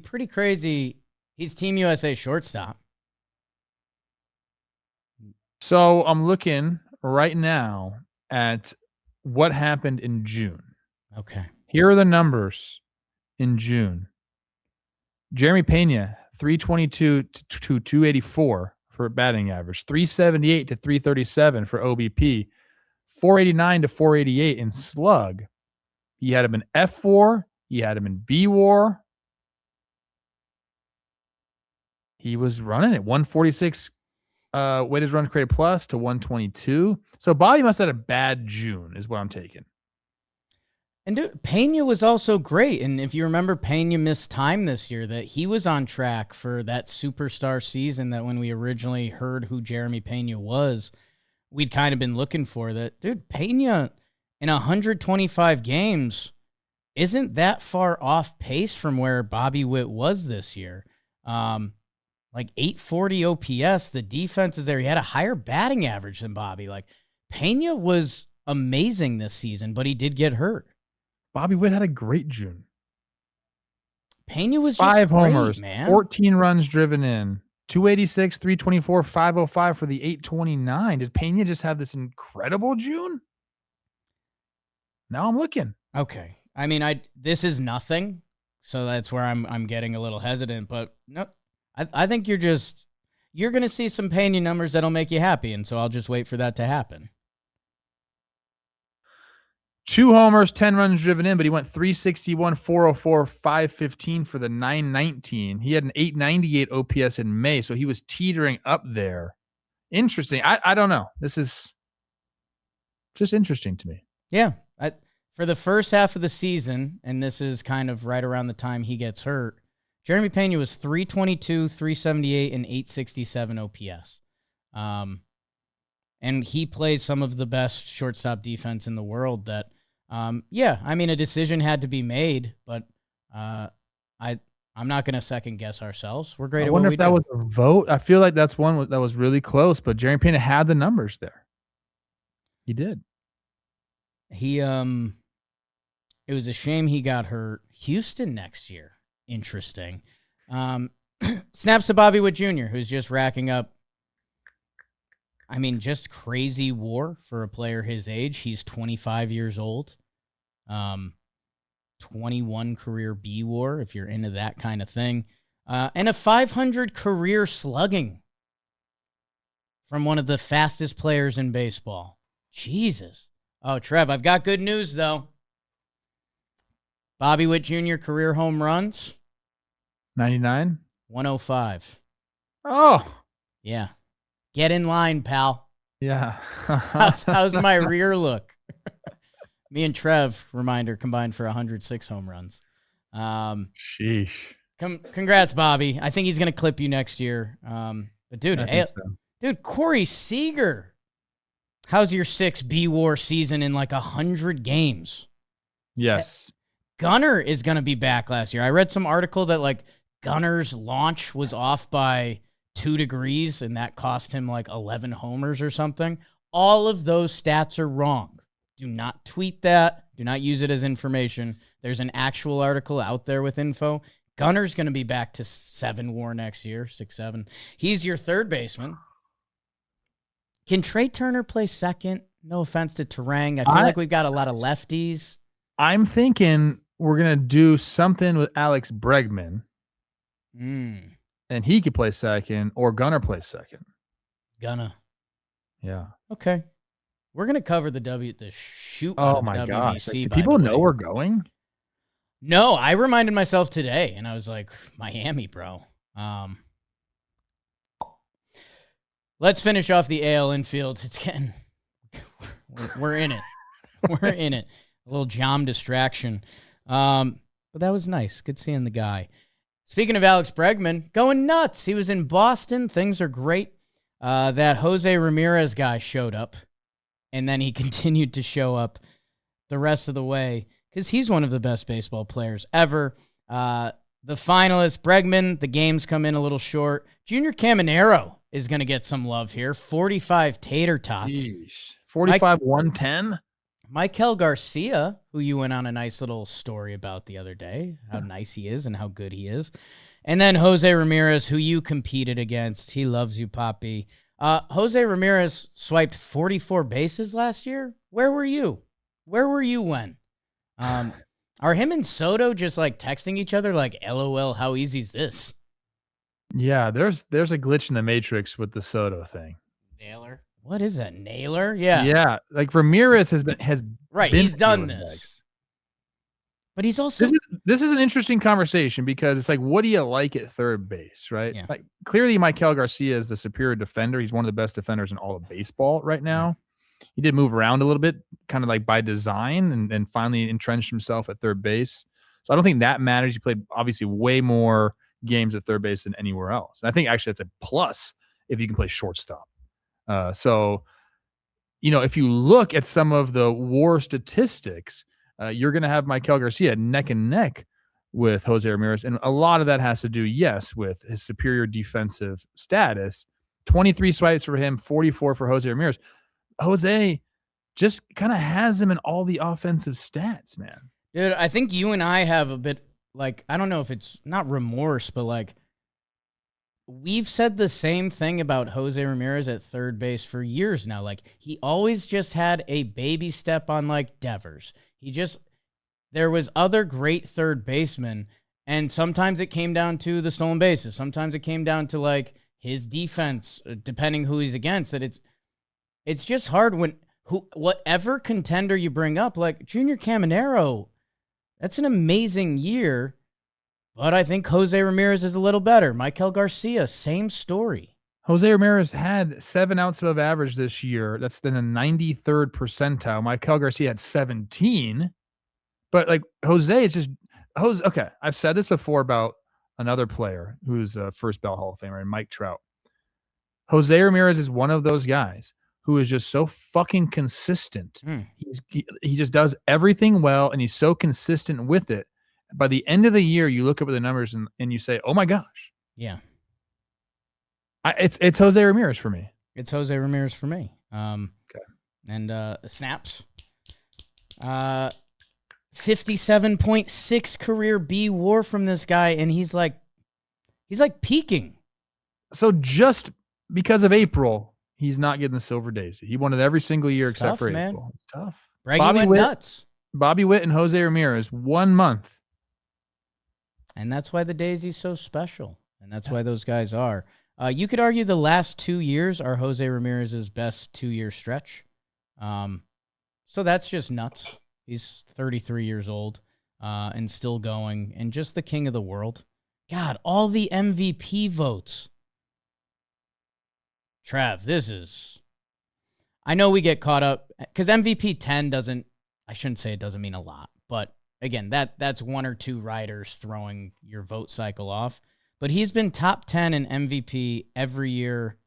[SPEAKER 1] pretty crazy. He's Team USA shortstop.
[SPEAKER 2] So I'm looking right now at what happened in June.
[SPEAKER 1] Okay.
[SPEAKER 2] Here are the numbers in June. Jeremy Pena, 322 to 284 for batting average, 378 to 337 for OBP, 489 to 488 in slug. He had him in F4. He had him in B-WAR. He was running at 146 weighted runs created plus to 122. So Bobby must have had a bad June is what I'm taking.
[SPEAKER 1] And dude, Pena was also great. And if you remember, Pena missed time this year, that he was on track for that superstar season that when we originally heard who Jeremy Pena was, we'd kind of been looking for that. Dude, Pena in 125 games isn't that far off pace from where Bobby Witt was this year. Like 840 OPS, the defense is there. He had a higher batting average than Bobby. Like, Pena was amazing this season, but he did get hurt.
[SPEAKER 2] Bobby Witt had a great June.
[SPEAKER 1] Pena was just
[SPEAKER 2] 5
[SPEAKER 1] great,
[SPEAKER 2] homers,
[SPEAKER 1] man.
[SPEAKER 2] 14 runs driven in, 286, 324, 505 for the 829. Did Pena just have this incredible June? Now I'm looking.
[SPEAKER 1] Okay. I mean, this is nothing, so that's where I'm getting a little hesitant. But no, I think you're going to see some Pena numbers that'll make you happy, and so I'll just wait for that to happen.
[SPEAKER 2] 2 homers, 10 runs driven in, but he went 361, 404, 515 for the 919. He had an 898 OPS in May, so he was teetering up there. Interesting. I don't know. This is just interesting to me.
[SPEAKER 1] Yeah. For the first half of the season, and this is kind of right around the time he gets hurt, Jeremy Pena was 322, 378, and 867 OPS. And he plays some of the best shortstop defense in the world that, I mean, a decision had to be made, but I'm not going to second guess ourselves. We're great at what we do.
[SPEAKER 2] I wonder if that was a vote. I feel like that's one that was really close, but Jeremy Pena had the numbers there. He did.
[SPEAKER 1] It was a shame he got hurt. Houston next year. Interesting. Snaps to Bobby Witt Jr., who's just racking up, I mean, just crazy WAR for a player his age. He's 25 years old. 21 career B WAR, if you're into that kind of thing. And a 500 career slugging from one of the fastest players in baseball. Jesus. Oh, Trev, I've got good news, though. Bobby Witt Jr. career home runs.
[SPEAKER 2] 99?
[SPEAKER 1] 105.
[SPEAKER 2] Oh.
[SPEAKER 1] Yeah. Get in line, pal.
[SPEAKER 2] Yeah.
[SPEAKER 1] How's my rear look? Me and Trev, reminder, combined for 106 home runs.
[SPEAKER 2] Sheesh.
[SPEAKER 1] Congrats, Bobby. I think he's going to clip you next year. But dude, Corey Seager. How's your 6 B-War season in like 100 games?
[SPEAKER 2] Yes.
[SPEAKER 1] Gunnar is going to be back last year. I read some article that like Gunnar's launch was off by 2 degrees and that cost him like 11 homers or something. All of those stats are wrong. Do not tweet that. Do not use it as information. There's an actual article out there with info. Gunnar's going to be back to 7 WAR next year, 6-7. He's your third baseman. Can Trey Turner play second? No offense to Terang. I feel like we've got a lot of lefties.
[SPEAKER 2] I'm thinking we're going to do something with Alex Bregman. And he could play second, or Gunnar plays second.
[SPEAKER 1] Gunnar.
[SPEAKER 2] Yeah.
[SPEAKER 1] Okay. We're going to cover the shoot
[SPEAKER 2] out
[SPEAKER 1] of
[SPEAKER 2] my
[SPEAKER 1] WBC.
[SPEAKER 2] gosh. Like, do people know we're going?
[SPEAKER 1] No, I reminded myself today, and I was like, Miami, bro. Let's finish off the AL infield. It's getting... We're in it. We're in it. A little Jom distraction. But that was nice. Good seeing the guy. Speaking of Alex Bregman, going nuts. He was in Boston. Things are great. That Jose Ramirez guy showed up, and then he continued to show up the rest of the way because he's one of the best baseball players ever. The finalist, Bregman, the games come in a little short. Junior Caminero is going to get some love here. 45 tater tots.
[SPEAKER 2] 45, 110.
[SPEAKER 1] Michael Garcia, who you went on a nice little story about the other day, how nice he is and how good he is. And then Jose Ramirez, who you competed against. He loves you, Papi. Jose Ramirez swiped 44 bases last year. Where were you? Where were you when? Are him and Soto just like texting each other like, LOL, how easy is this?
[SPEAKER 2] Yeah, there's a glitch in the Matrix with the Soto thing.
[SPEAKER 1] Naylor. What is that? Naylor? Yeah.
[SPEAKER 2] Yeah. Like Ramirez has
[SPEAKER 1] right. He's done this. But he's also
[SPEAKER 2] this is an interesting conversation because it's like, what do you like at third base, right?
[SPEAKER 1] Yeah.
[SPEAKER 2] Like clearly Michael Garcia is the superior defender. He's one of the best defenders in all of baseball right now. He did move around a little bit, kind of like by design, and finally entrenched himself at third base. So I don't think that matters. He played obviously way more games at third base than anywhere else. And I think actually that's a plus if you can play shortstop. So, you know, if you look at some of the WAR statistics, you're going to have Michael Garcia neck and neck with Jose Ramirez. And a lot of that has to do, yes, with his superior defensive status. 23 swipes for him, 44 for Jose Ramirez. Jose just kind of has him in all the offensive stats, man.
[SPEAKER 1] Dude, I think you and I have a bit like, I don't know if it's not remorse, but like, we've said the same thing about Jose Ramirez at third base for years now. Like, he always just had a baby step on like Devers. There was other great third basemen, and sometimes it came down to the stolen bases. Sometimes it came down to like his defense, depending who he's against. That it's just hard when whatever contender you bring up, like Junior Caminero, that's an amazing year. But I think Jose Ramirez is a little better. Michael Garcia, same story.
[SPEAKER 2] Jose Ramirez had 7 outs above average this year. That's in the 93rd percentile. Michael Garcia had 17. But like Jose is just Jose. Okay, I've said this before about another player who's a first ballot Hall of Famer, and Mike Trout. Jose Ramirez is one of those guys who is just so fucking consistent. He just does everything well, and he's so consistent with it. By the end of the year, you look up at the numbers and you say, "Oh my gosh,
[SPEAKER 1] yeah."
[SPEAKER 2] It's Jose Ramirez for me.
[SPEAKER 1] It's Jose Ramirez for me.
[SPEAKER 2] Okay.
[SPEAKER 1] And snaps. 57.6 career B WAR from this guy, and he's like peaking.
[SPEAKER 2] So just because of April, he's not getting the Silver Daisy. He won it every single year except for
[SPEAKER 1] man.
[SPEAKER 2] April. It's tough.
[SPEAKER 1] Breggy went nuts.
[SPEAKER 2] Bobby Witt and Jose Ramirez, 1 month.
[SPEAKER 1] And that's why the Daisy's so special. And that's why those guys are. You could argue the last 2 years are Jose Ramirez's best 2-year stretch. So that's just nuts. He's 33 years old and still going, and just the king of the world. God, all the MVP votes. Trev, I know we get caught up because MVP 10 I shouldn't say it doesn't mean a lot, but again, that's 1 or 2 riders throwing your vote cycle off. But he's been top 10 in MVP every year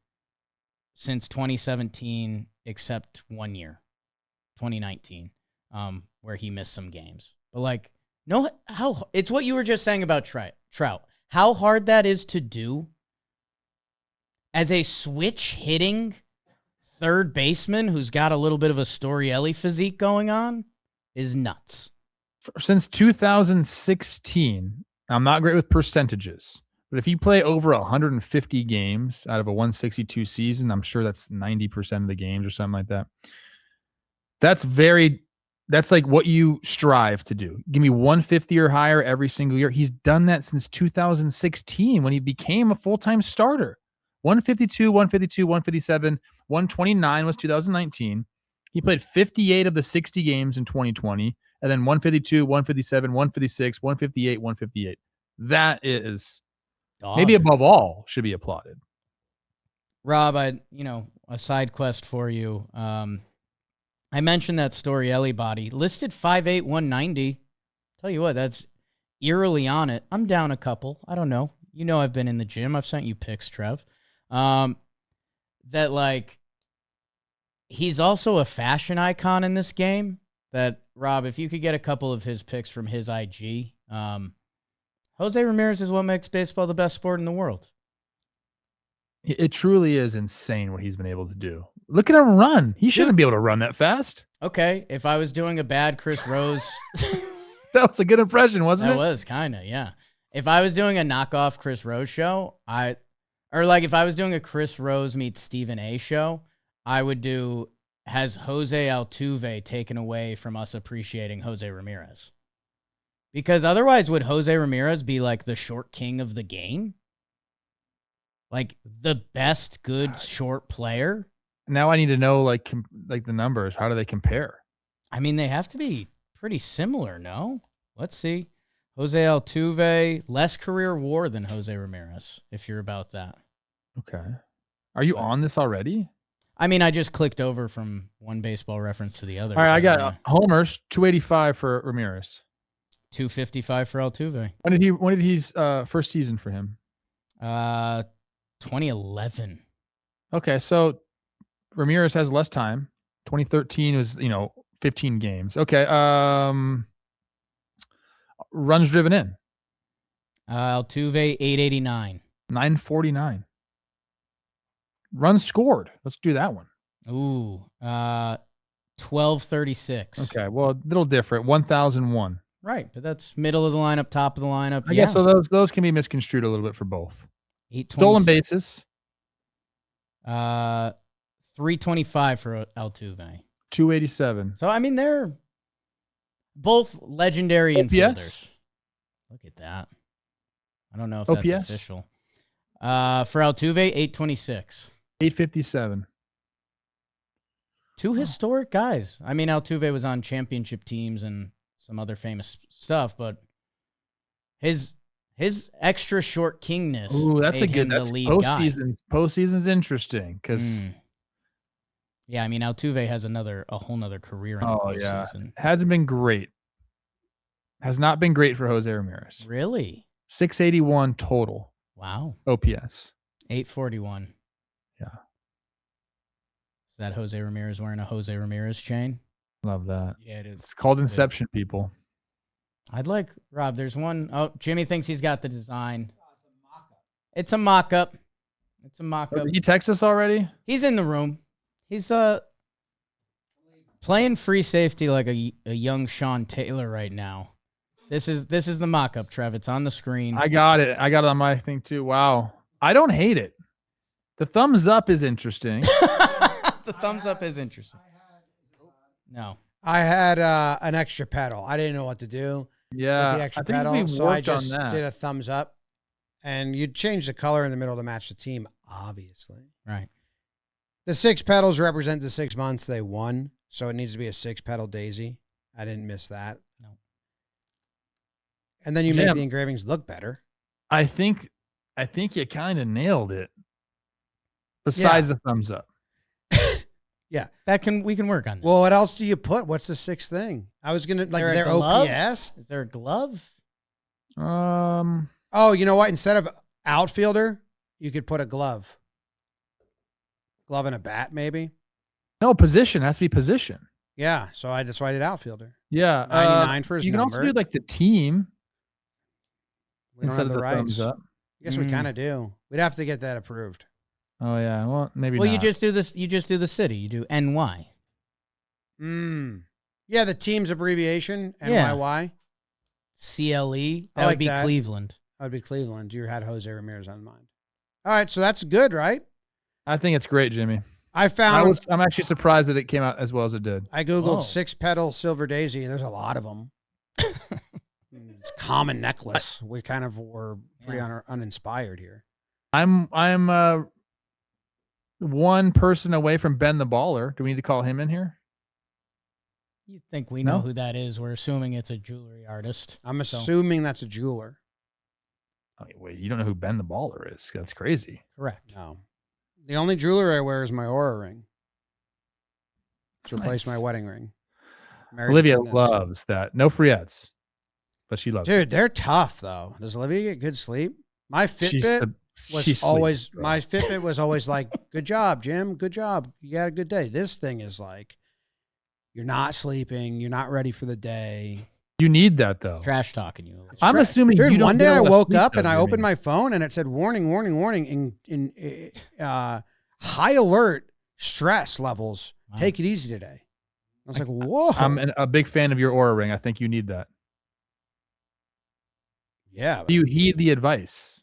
[SPEAKER 1] since 2017, except 1 year, 2019, where he missed some games. But like, it's what you were just saying about Trout. How hard that is to do as a switch hitting third baseman who's got a little bit of a Storielli physique going on is nuts.
[SPEAKER 2] Since 2016, I'm not great with percentages, but if you play over 150 games out of a 162 season, I'm sure that's 90% of the games or something like that. That's like what you strive to do. Give me 150 or higher every single year. He's done that since 2016 when he became a full-time starter. 152, 152, 157, 129 was 2019. He played 58 of the 60 games in 2020, and then 152, 157, 156, 158, 158. That is maybe above all should be applauded.
[SPEAKER 1] Rob, a side quest for you. I mentioned that Storielli body listed 5'8", 190. Tell you what, that's eerily on it. I'm down a couple. I don't know. I've been in the gym. I've sent you pics, Trev. That like he's also a fashion icon in this game. That Rob, if you could get a couple of his pics from his IG, Jose Ramirez is what makes baseball the best sport in the world.
[SPEAKER 2] It truly is insane what he's been able to do. Look at him run. He shouldn't be able to run that fast.
[SPEAKER 1] Okay, if I was doing a bad Chris Rose,
[SPEAKER 2] that was a good impression, wasn't it?
[SPEAKER 1] That was kind of, yeah. If I was doing a knockoff Chris Rose show, if I was doing a Chris Rose meets Stephen A show, I would do, has Jose Altuve taken away from us appreciating Jose Ramirez? Because otherwise, would Jose Ramirez be like the short king of the game? Like the best good short player?
[SPEAKER 2] Now I need to know like the numbers. How do they compare?
[SPEAKER 1] I mean, they have to be pretty similar, no? Let's see. Jose Altuve, less career WAR than Jose Ramirez, if you're about that.
[SPEAKER 2] Okay. Are you on this already?
[SPEAKER 1] I mean, I just clicked over from one baseball reference to the other.
[SPEAKER 2] All right, I got homers, 285 for Ramirez.
[SPEAKER 1] 255 for Altuve.
[SPEAKER 2] When did he's first season for him?
[SPEAKER 1] 2011.
[SPEAKER 2] Okay, so Ramirez has less time. 2013 was, 15 games. Okay. Runs driven in.
[SPEAKER 1] Altuve, 889.
[SPEAKER 2] 949. Runs scored. Let's do that one.
[SPEAKER 1] Ooh, 1236.
[SPEAKER 2] Okay, well, a little different. 1001.
[SPEAKER 1] Right, but that's middle of the lineup, top of the lineup.
[SPEAKER 2] I guess so. Those can be misconstrued a little bit for both.
[SPEAKER 1] 820,
[SPEAKER 2] Stolen bases.
[SPEAKER 1] 325 for Altuve.
[SPEAKER 2] 287.
[SPEAKER 1] So I mean, they're both legendary
[SPEAKER 2] OPS?
[SPEAKER 1] infielders. Look at that. I don't know if that's
[SPEAKER 2] OPS?
[SPEAKER 1] official. For Altuve, 826.
[SPEAKER 2] 857.
[SPEAKER 1] Two historic guys. I mean, Altuve was on championship teams and some other famous stuff, but his extra short kingness.
[SPEAKER 2] Ooh, that's
[SPEAKER 1] made
[SPEAKER 2] a good.
[SPEAKER 1] him
[SPEAKER 2] That's
[SPEAKER 1] the lead guy.
[SPEAKER 2] Postseason's interesting because.
[SPEAKER 1] Yeah, I mean, Altuve has a whole nother career in the postseason.
[SPEAKER 2] Hasn't been great. Has not been great for Jose Ramirez.
[SPEAKER 1] Really?
[SPEAKER 2] 681 total.
[SPEAKER 1] Wow.
[SPEAKER 2] OPS.
[SPEAKER 1] 841.
[SPEAKER 2] Yeah.
[SPEAKER 1] Is that Jose Ramirez wearing a Jose Ramirez chain?
[SPEAKER 2] Love that.
[SPEAKER 4] Yeah, it is.
[SPEAKER 2] It's called Inception, people.
[SPEAKER 1] I'd like, Rob, there's one. Oh, Jimmy thinks he's got the design. It's a mock-up. It's a mock-up.
[SPEAKER 2] Did he text us already?
[SPEAKER 1] He's in the room. He's playing free safety like a young Sean Taylor right now. This is the mock-up, Trev. It's on the screen.
[SPEAKER 2] I got it. I got it on my thing too. Wow. I don't hate it. The thumbs up is interesting.
[SPEAKER 1] The thumbs up is interesting. No.
[SPEAKER 3] I had an extra pedal. I didn't know what to do with
[SPEAKER 2] Yeah.
[SPEAKER 3] the extra
[SPEAKER 2] I think
[SPEAKER 3] pedal,
[SPEAKER 2] we
[SPEAKER 3] so I
[SPEAKER 2] worked on
[SPEAKER 3] just
[SPEAKER 2] that.
[SPEAKER 3] did a thumbs up. And you'd change the color in the middle to match the team, obviously.
[SPEAKER 1] Right.
[SPEAKER 3] The 6 pedals represent the 6 months they won, so it needs to be a 6-pedal daisy. I didn't miss that.
[SPEAKER 1] No.
[SPEAKER 3] And then you make the engravings look better.
[SPEAKER 2] I think you kind of nailed it. Besides the thumbs up.
[SPEAKER 3] Yeah.
[SPEAKER 1] We can work on that.
[SPEAKER 3] Well, what else do you put? What's the 6th thing? I was going to, like, their OPS?
[SPEAKER 1] Is there a glove?
[SPEAKER 3] Oh, you know what? Instead of outfielder, you could put a glove. Glove and a bat, maybe?
[SPEAKER 2] No, position. Has to be position.
[SPEAKER 3] Yeah, so that's why I did outfielder.
[SPEAKER 2] Yeah.
[SPEAKER 3] 99 for his
[SPEAKER 2] you
[SPEAKER 3] number.
[SPEAKER 2] You can also do like the team
[SPEAKER 3] We don't
[SPEAKER 2] instead
[SPEAKER 3] have
[SPEAKER 2] of
[SPEAKER 3] the
[SPEAKER 2] the
[SPEAKER 3] rights.
[SPEAKER 2] thumbs up.
[SPEAKER 3] I guess we kind of do. We'd have to get that approved.
[SPEAKER 2] Oh yeah. Well, maybe
[SPEAKER 1] Well,
[SPEAKER 2] not.
[SPEAKER 1] you just do this. You just do the city. You do NY.
[SPEAKER 3] Yeah, the team's abbreviation,
[SPEAKER 1] Yeah.
[SPEAKER 3] NYY.
[SPEAKER 1] CLE.
[SPEAKER 3] I
[SPEAKER 1] That
[SPEAKER 3] like
[SPEAKER 1] would be
[SPEAKER 3] that.
[SPEAKER 1] Cleveland.
[SPEAKER 3] That would be Cleveland. You had Jose Ramirez on mind. All right, so that's good, right?
[SPEAKER 2] I think it's great, Jimmy.
[SPEAKER 3] I'm
[SPEAKER 2] actually surprised that it came out as well as it did.
[SPEAKER 3] I Googled
[SPEAKER 1] Whoa.
[SPEAKER 3] 6-pedal silver daisy. There's a lot of them. It's common necklace. We kind of were pretty uninspired here.
[SPEAKER 2] I'm one person away from Ben the Baller. Do we need to call him in here?
[SPEAKER 1] You think we
[SPEAKER 2] No?
[SPEAKER 1] know who that is? We're assuming it's a jewelry artist.
[SPEAKER 3] I'm assuming that's a jeweler.
[SPEAKER 2] Oh, wait, you don't know who Ben the Baller is? That's crazy.
[SPEAKER 1] Correct.
[SPEAKER 3] No. The only jewelry I wear is my Aura ring. To replace
[SPEAKER 2] Nice.
[SPEAKER 3] my wedding ring. Married to
[SPEAKER 2] Olivia
[SPEAKER 3] fitness.
[SPEAKER 2] loves that. No free ads, but she loves it.
[SPEAKER 3] Dude, they're tough though. Does Olivia get good sleep? My Fitbit my Fitbit was always like, "Good job, Jim. Good job. You had a good day." This thing is like, you're not sleeping. You're not ready for the day.
[SPEAKER 2] You need that though.
[SPEAKER 1] Trash talking you.
[SPEAKER 2] I'm assuming
[SPEAKER 3] Dude,
[SPEAKER 2] you don't
[SPEAKER 3] one day
[SPEAKER 2] get a
[SPEAKER 3] I
[SPEAKER 2] lot of
[SPEAKER 3] woke
[SPEAKER 2] sleep,
[SPEAKER 3] up and
[SPEAKER 2] though,
[SPEAKER 3] I
[SPEAKER 2] Jimmy.
[SPEAKER 3] opened my phone and it said warning, warning, warning in high alert stress levels.
[SPEAKER 1] Wow.
[SPEAKER 3] Take it easy today. I was like, whoa.
[SPEAKER 2] I'm a big fan of your Aura ring. I think you need that.
[SPEAKER 3] Yeah.
[SPEAKER 2] Do you heed the advice?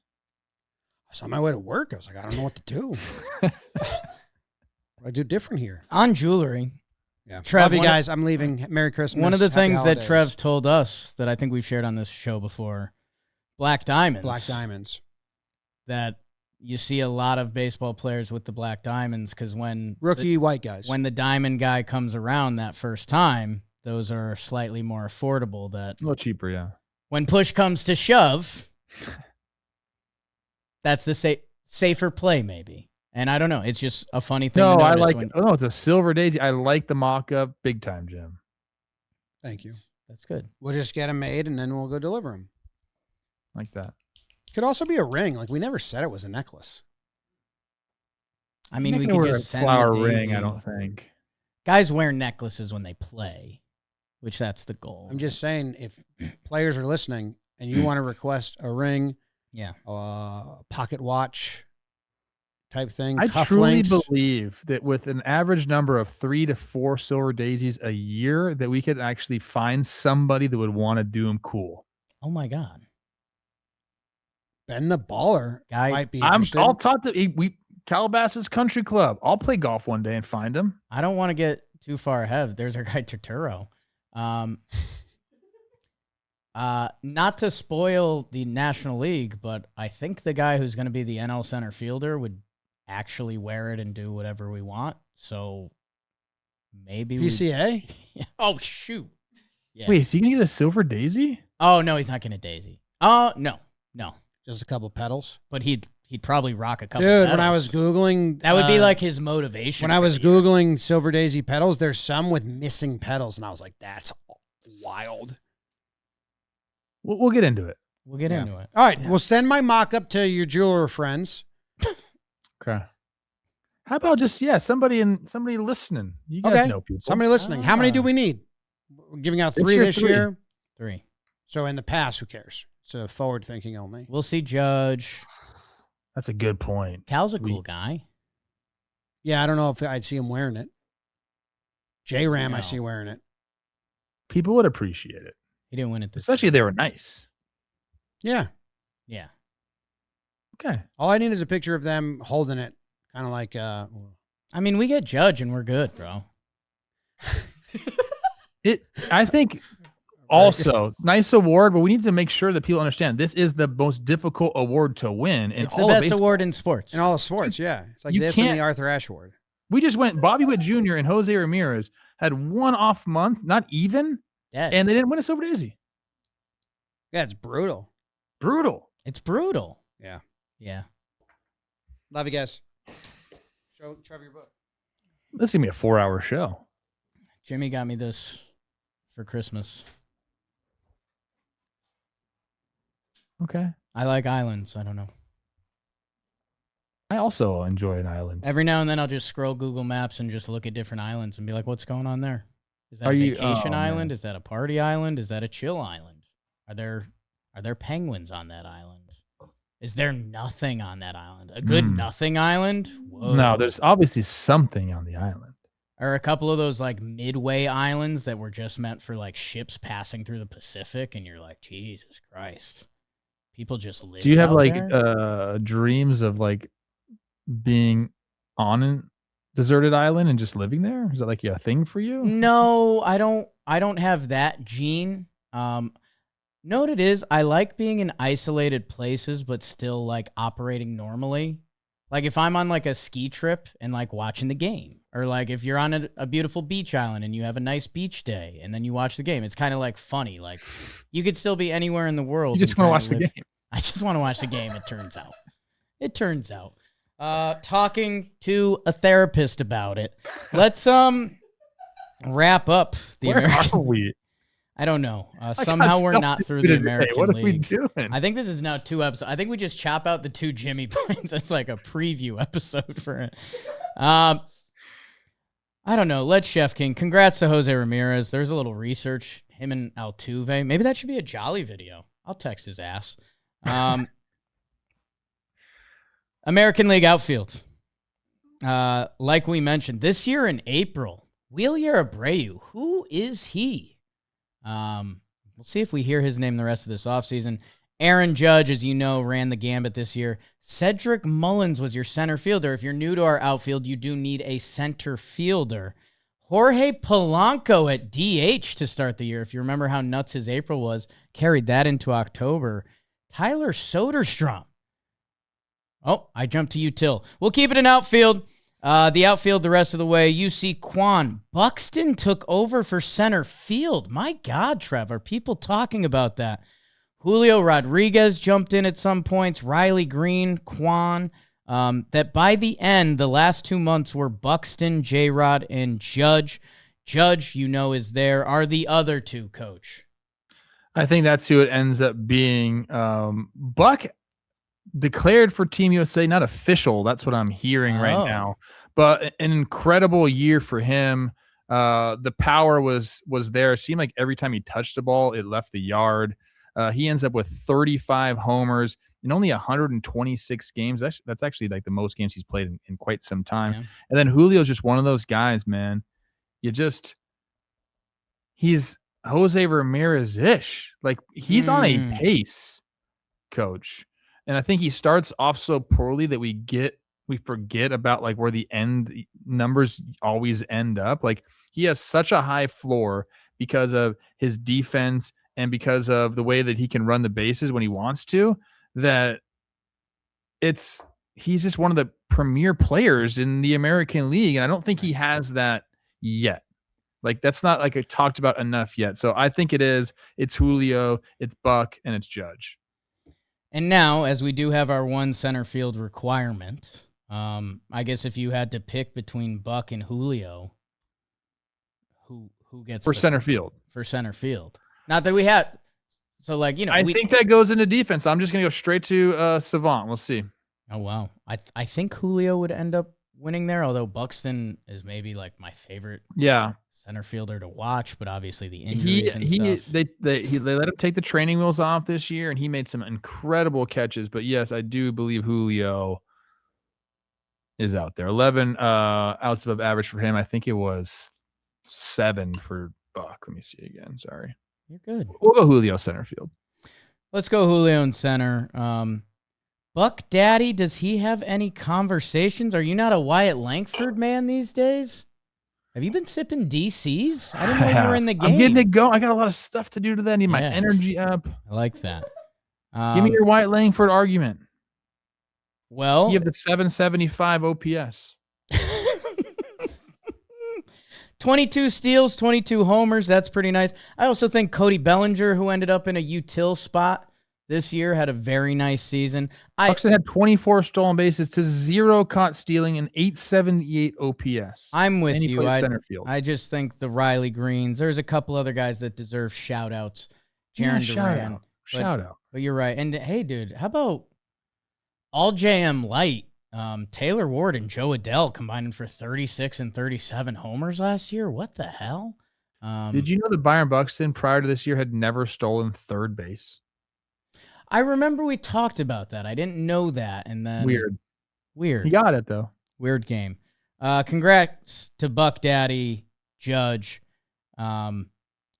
[SPEAKER 3] I was on my way to work. I was like, I don't know what to do. What do I do different here?
[SPEAKER 1] On jewelry.
[SPEAKER 3] Yeah.
[SPEAKER 1] Trev,
[SPEAKER 3] Love you
[SPEAKER 1] one of-
[SPEAKER 3] guys. I'm leaving. Merry Christmas.
[SPEAKER 1] One of the
[SPEAKER 3] Happy
[SPEAKER 1] things that
[SPEAKER 3] holidays.
[SPEAKER 1] Trev told us that I think we've shared on this show before, black diamonds.
[SPEAKER 3] Black diamonds.
[SPEAKER 1] That you see a lot of baseball players with the black diamonds because when
[SPEAKER 3] Rookie white guys.
[SPEAKER 1] when the diamond guy comes around that first time, those are slightly more affordable. That
[SPEAKER 2] A little cheaper, yeah.
[SPEAKER 1] when push comes to shove, that's the safer play maybe. And I don't know. It's just a funny thing
[SPEAKER 2] No,
[SPEAKER 1] to
[SPEAKER 2] I
[SPEAKER 1] notice.
[SPEAKER 2] like. Oh, it's a silver daisy. I like the mock-up big time, Jim.
[SPEAKER 3] Thank you.
[SPEAKER 1] That's good.
[SPEAKER 3] We'll just get them made and then we'll go deliver them.
[SPEAKER 2] Like that.
[SPEAKER 3] Could also be a ring. Like we never said it was a necklace.
[SPEAKER 1] I mean, we
[SPEAKER 2] Making
[SPEAKER 1] could
[SPEAKER 2] her a
[SPEAKER 1] just send
[SPEAKER 2] flower
[SPEAKER 1] the daisy.
[SPEAKER 2] ring. I don't think.
[SPEAKER 1] Guys wear necklaces when they play, which that's the goal.
[SPEAKER 3] I'm just saying, if players are listening and you want to request a ring,
[SPEAKER 1] yeah.
[SPEAKER 3] a pocket watch, type thing.
[SPEAKER 2] I truly
[SPEAKER 3] Cufflinks.
[SPEAKER 2] believe that with an average number of 3 to 4 silver daisies a year, that we could actually find somebody that would want to do them cool.
[SPEAKER 1] Oh my God.
[SPEAKER 3] Ben the Baller
[SPEAKER 1] Guy,
[SPEAKER 3] might be interested.
[SPEAKER 2] I'll talk to Calabasas Country Club. I'll play golf one day and find him.
[SPEAKER 1] I don't want to get too far ahead. There's our guy Turturro. Not to spoil the National League, but I think the guy who's going to be the NL center fielder would actually wear it and do whatever we want. So maybe
[SPEAKER 3] PCA?
[SPEAKER 1] Oh, shoot. Yeah.
[SPEAKER 2] Wait, is he going to get a silver daisy?
[SPEAKER 1] Oh, no, he's not going to daisy. Oh, no.
[SPEAKER 3] Just a couple petals.
[SPEAKER 1] But he'd probably rock a couple
[SPEAKER 3] Dude,
[SPEAKER 1] petals.
[SPEAKER 3] when I was Googling...
[SPEAKER 1] That would be like his motivation.
[SPEAKER 3] When I was Googling silver daisy petals, there's some with missing petals, and I was like, that's wild.
[SPEAKER 2] We'll get into it.
[SPEAKER 1] We'll get into it.
[SPEAKER 3] All right, we'll send my mock-up to your jeweler friends.
[SPEAKER 2] Okay. How about just, somebody listening? You guys know people.
[SPEAKER 3] Somebody listening. How many do we need? We're giving out 3 this year.
[SPEAKER 1] 3.
[SPEAKER 3] So in the past, who cares? So forward thinking only.
[SPEAKER 1] We'll see Judge.
[SPEAKER 2] That's a good point.
[SPEAKER 1] Cal's a cool guy.
[SPEAKER 3] Yeah, I don't know if I'd see him wearing it. J-Ram, I see wearing it.
[SPEAKER 2] People would appreciate it.
[SPEAKER 1] He didn't win it this
[SPEAKER 2] Especially if they were nice.
[SPEAKER 3] Yeah.
[SPEAKER 1] Yeah.
[SPEAKER 2] Okay.
[SPEAKER 3] All I need is a picture of them holding it. Kind of like...
[SPEAKER 1] I mean, we get Judge and we're good, bro.
[SPEAKER 2] I think... Also, nice award, but we need to make sure that people understand this is the most difficult award to win.
[SPEAKER 1] It's the best award in sports.
[SPEAKER 3] In all of sports, yeah. It's like this and the Arthur Ashe Award.
[SPEAKER 2] We just went, Bobby Witt Jr. and Jose Ramirez had one off month, not even, and they didn't win a silver daisy.
[SPEAKER 3] Yeah, it's brutal.
[SPEAKER 1] It's brutal.
[SPEAKER 3] Yeah.
[SPEAKER 1] Yeah.
[SPEAKER 3] Love you guys. Show Trevor your book.
[SPEAKER 2] This is going to be a 4-hour show.
[SPEAKER 1] Jimmy got me this for Christmas.
[SPEAKER 2] Okay.
[SPEAKER 1] I like islands. I don't know.
[SPEAKER 2] I also enjoy an island.
[SPEAKER 1] Every now and then I'll just scroll Google Maps and just look at different islands and be like, what's going on there? Is that a vacation island? Man. Is that a party island? Is that a chill island? Are there penguins on that island? Is there nothing on that island? A good nothing island? Whoa.
[SPEAKER 2] No, there's obviously something on the island.
[SPEAKER 1] Or a couple of those like midway islands that were just meant for like ships passing through the Pacific, and you're like, Jesus Christ. People just live.
[SPEAKER 2] Do you have like dreams of like being on a deserted island and just living there? Is that like a thing for you?
[SPEAKER 1] No, I don't have that gene. Know what it is? I like being in isolated places, but still like operating normally. Like if I'm on like a ski trip and like watching the game, or like if you're on a beautiful beach island and you have a nice beach day and then you watch the game, it's kind of like funny. Like you could still be anywhere in the world.
[SPEAKER 2] You just want to watch the game.
[SPEAKER 1] I just want to watch the game. It turns out. Talking to a therapist about it. Let's wrap up the
[SPEAKER 2] Where
[SPEAKER 1] American.
[SPEAKER 2] are we?
[SPEAKER 1] I don't know. Somehow we're not through the American
[SPEAKER 2] What
[SPEAKER 1] League.
[SPEAKER 2] are we doing?
[SPEAKER 1] I think this is now 2 episodes. I think we just chop out the 2 Jimmy points. That's like a preview episode for it. I don't know. Let's Chef King. Congrats to Jose Ramirez. There's a little research. Him and Altuve. Maybe that should be a Jolly video. I'll text his ass. American League outfield. Like we mentioned, this year in April, Wheeler Abreu. Who is he? We'll see if we hear his name the rest of this offseason. Aaron Judge, as you know, ran the gambit this year. Cedric Mullins was your center fielder. If you're new to our outfield, you do need a center fielder. Jorge Polanco at DH to start the year. If you remember how nuts his April was, carried that into October. Tyler Soderstrom. Oh, I jumped to you, Till. We'll keep it in outfield. The outfield the rest of the way. UC Kwan. Buxton took over for center field. My God, Trev, are people talking about that? Julio Rodriguez jumped in at some points. Riley Green, Kwan. That by the end, the last 2 months were Buxton, J-Rod, and Judge. Judge, you know, is there. Are the other 2, Coach?
[SPEAKER 2] I think that's who it ends up being. Buck declared for Team USA, not official. That's what I'm hearing right now. But an incredible year for him. The power was there. It seemed like every time he touched the ball, it left the yard. He ends up with 35 homers in only 126 games. That's actually like the most games he's played in quite some time.
[SPEAKER 1] Yeah.
[SPEAKER 2] And then Julio's just one of those guys, man. He's Jose Ramirez-ish. Like, he's on a pace, coach. And I think he starts off so poorly that we forget about like where the end numbers always end up. Like, he has such a high floor because of his defense and because of the way that he can run the bases when he wants to, that he's just one of the premier players in the American League. And I don't think he has that yet. Like, that's not like talked about enough yet. So I think it's Julio, it's Buck, and it's Judge.
[SPEAKER 1] And now, as we do have our one center field requirement, I guess if you had to pick between Buck and Julio, who gets
[SPEAKER 2] for center field?
[SPEAKER 1] For center field. Not that we had. So, like, you know,
[SPEAKER 2] I think that goes into defense. I'm just going to go straight to Savant. We'll see.
[SPEAKER 1] Oh, wow. I think Julio would end up winning there, although Buxton is maybe like my favorite center fielder to watch, but obviously the injuries and stuff.
[SPEAKER 2] They let him take the training wheels off this year, and he made some incredible catches. But yes, I do believe Julio is out there. 11 outs above average for him. I think it was 7 for Buck. Let me see again. Sorry.
[SPEAKER 1] You're good.
[SPEAKER 2] We'll go Julio center field.
[SPEAKER 1] Let's go Julio in center. Buck Daddy, does he have any conversations? Are you not a Wyatt Langford man these days? Have you been sipping DCs? I didn't know you were in the game.
[SPEAKER 2] I'm getting it going. I got a lot of stuff to do today. I need my energy up.
[SPEAKER 1] I like that.
[SPEAKER 2] Give me your Wyatt Langford argument.
[SPEAKER 1] Well,
[SPEAKER 2] you have the 775 OPS.
[SPEAKER 1] 22 steals, 22 homers. That's pretty nice. I also think Cody Bellinger, who ended up in a util spot this year, had a very nice season.
[SPEAKER 2] Buxton had 24 stolen bases to 0 caught stealing and 878 OPS.
[SPEAKER 1] I'm with you.
[SPEAKER 2] Center field.
[SPEAKER 1] I just think the Riley Greens, there's a couple other guys that deserve shout outs. Jaron Duran.
[SPEAKER 2] Shout out.
[SPEAKER 1] But you're right. And hey, dude, how about all JM Light? Taylor Ward and Joe Adell combining for 36 and 37 homers last year. What the hell?
[SPEAKER 2] Did you know that Byron Buxton prior to this year had never stolen third base?
[SPEAKER 1] I remember we talked about that. I didn't know that. And then
[SPEAKER 2] Weird.
[SPEAKER 1] He
[SPEAKER 2] got it, though.
[SPEAKER 1] Weird game. Congrats to Buck Daddy, Judge, and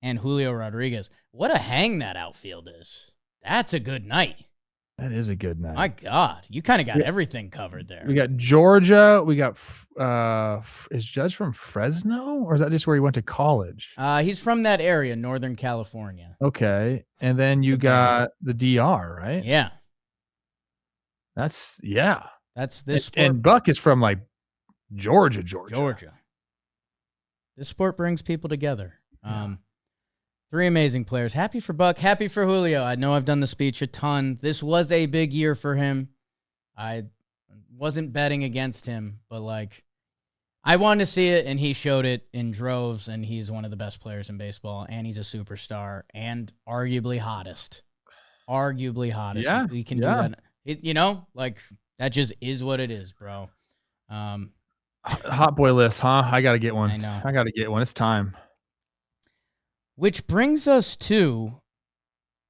[SPEAKER 1] Julio Rodriguez. What a hang that outfield is. That's a good night.
[SPEAKER 2] That is a good night.
[SPEAKER 1] My God. You kind of got everything covered there.
[SPEAKER 2] We got Georgia. We got, is Judge from Fresno? Or is that just where he went to college?
[SPEAKER 1] He's from that area, Northern California.
[SPEAKER 2] Okay. And then you got the DR, right?
[SPEAKER 1] Yeah.
[SPEAKER 2] That's
[SPEAKER 1] this sport.
[SPEAKER 2] And Buck is from like Georgia.
[SPEAKER 1] This sport brings people together. 3 amazing players. Happy for Buck. Happy for Julio. I know I've done the speech a ton. This was a big year for him. I wasn't betting against him, but like, I wanted to see it, and he showed it in droves, and he's one of the best players in baseball, and he's a superstar, and arguably hottest.
[SPEAKER 2] Yeah,
[SPEAKER 1] we can do that. That just is what it is, bro.
[SPEAKER 2] Hot boy list, huh? I got to get one.
[SPEAKER 1] I know.
[SPEAKER 2] I got to get one. It's time.
[SPEAKER 1] Which brings us to,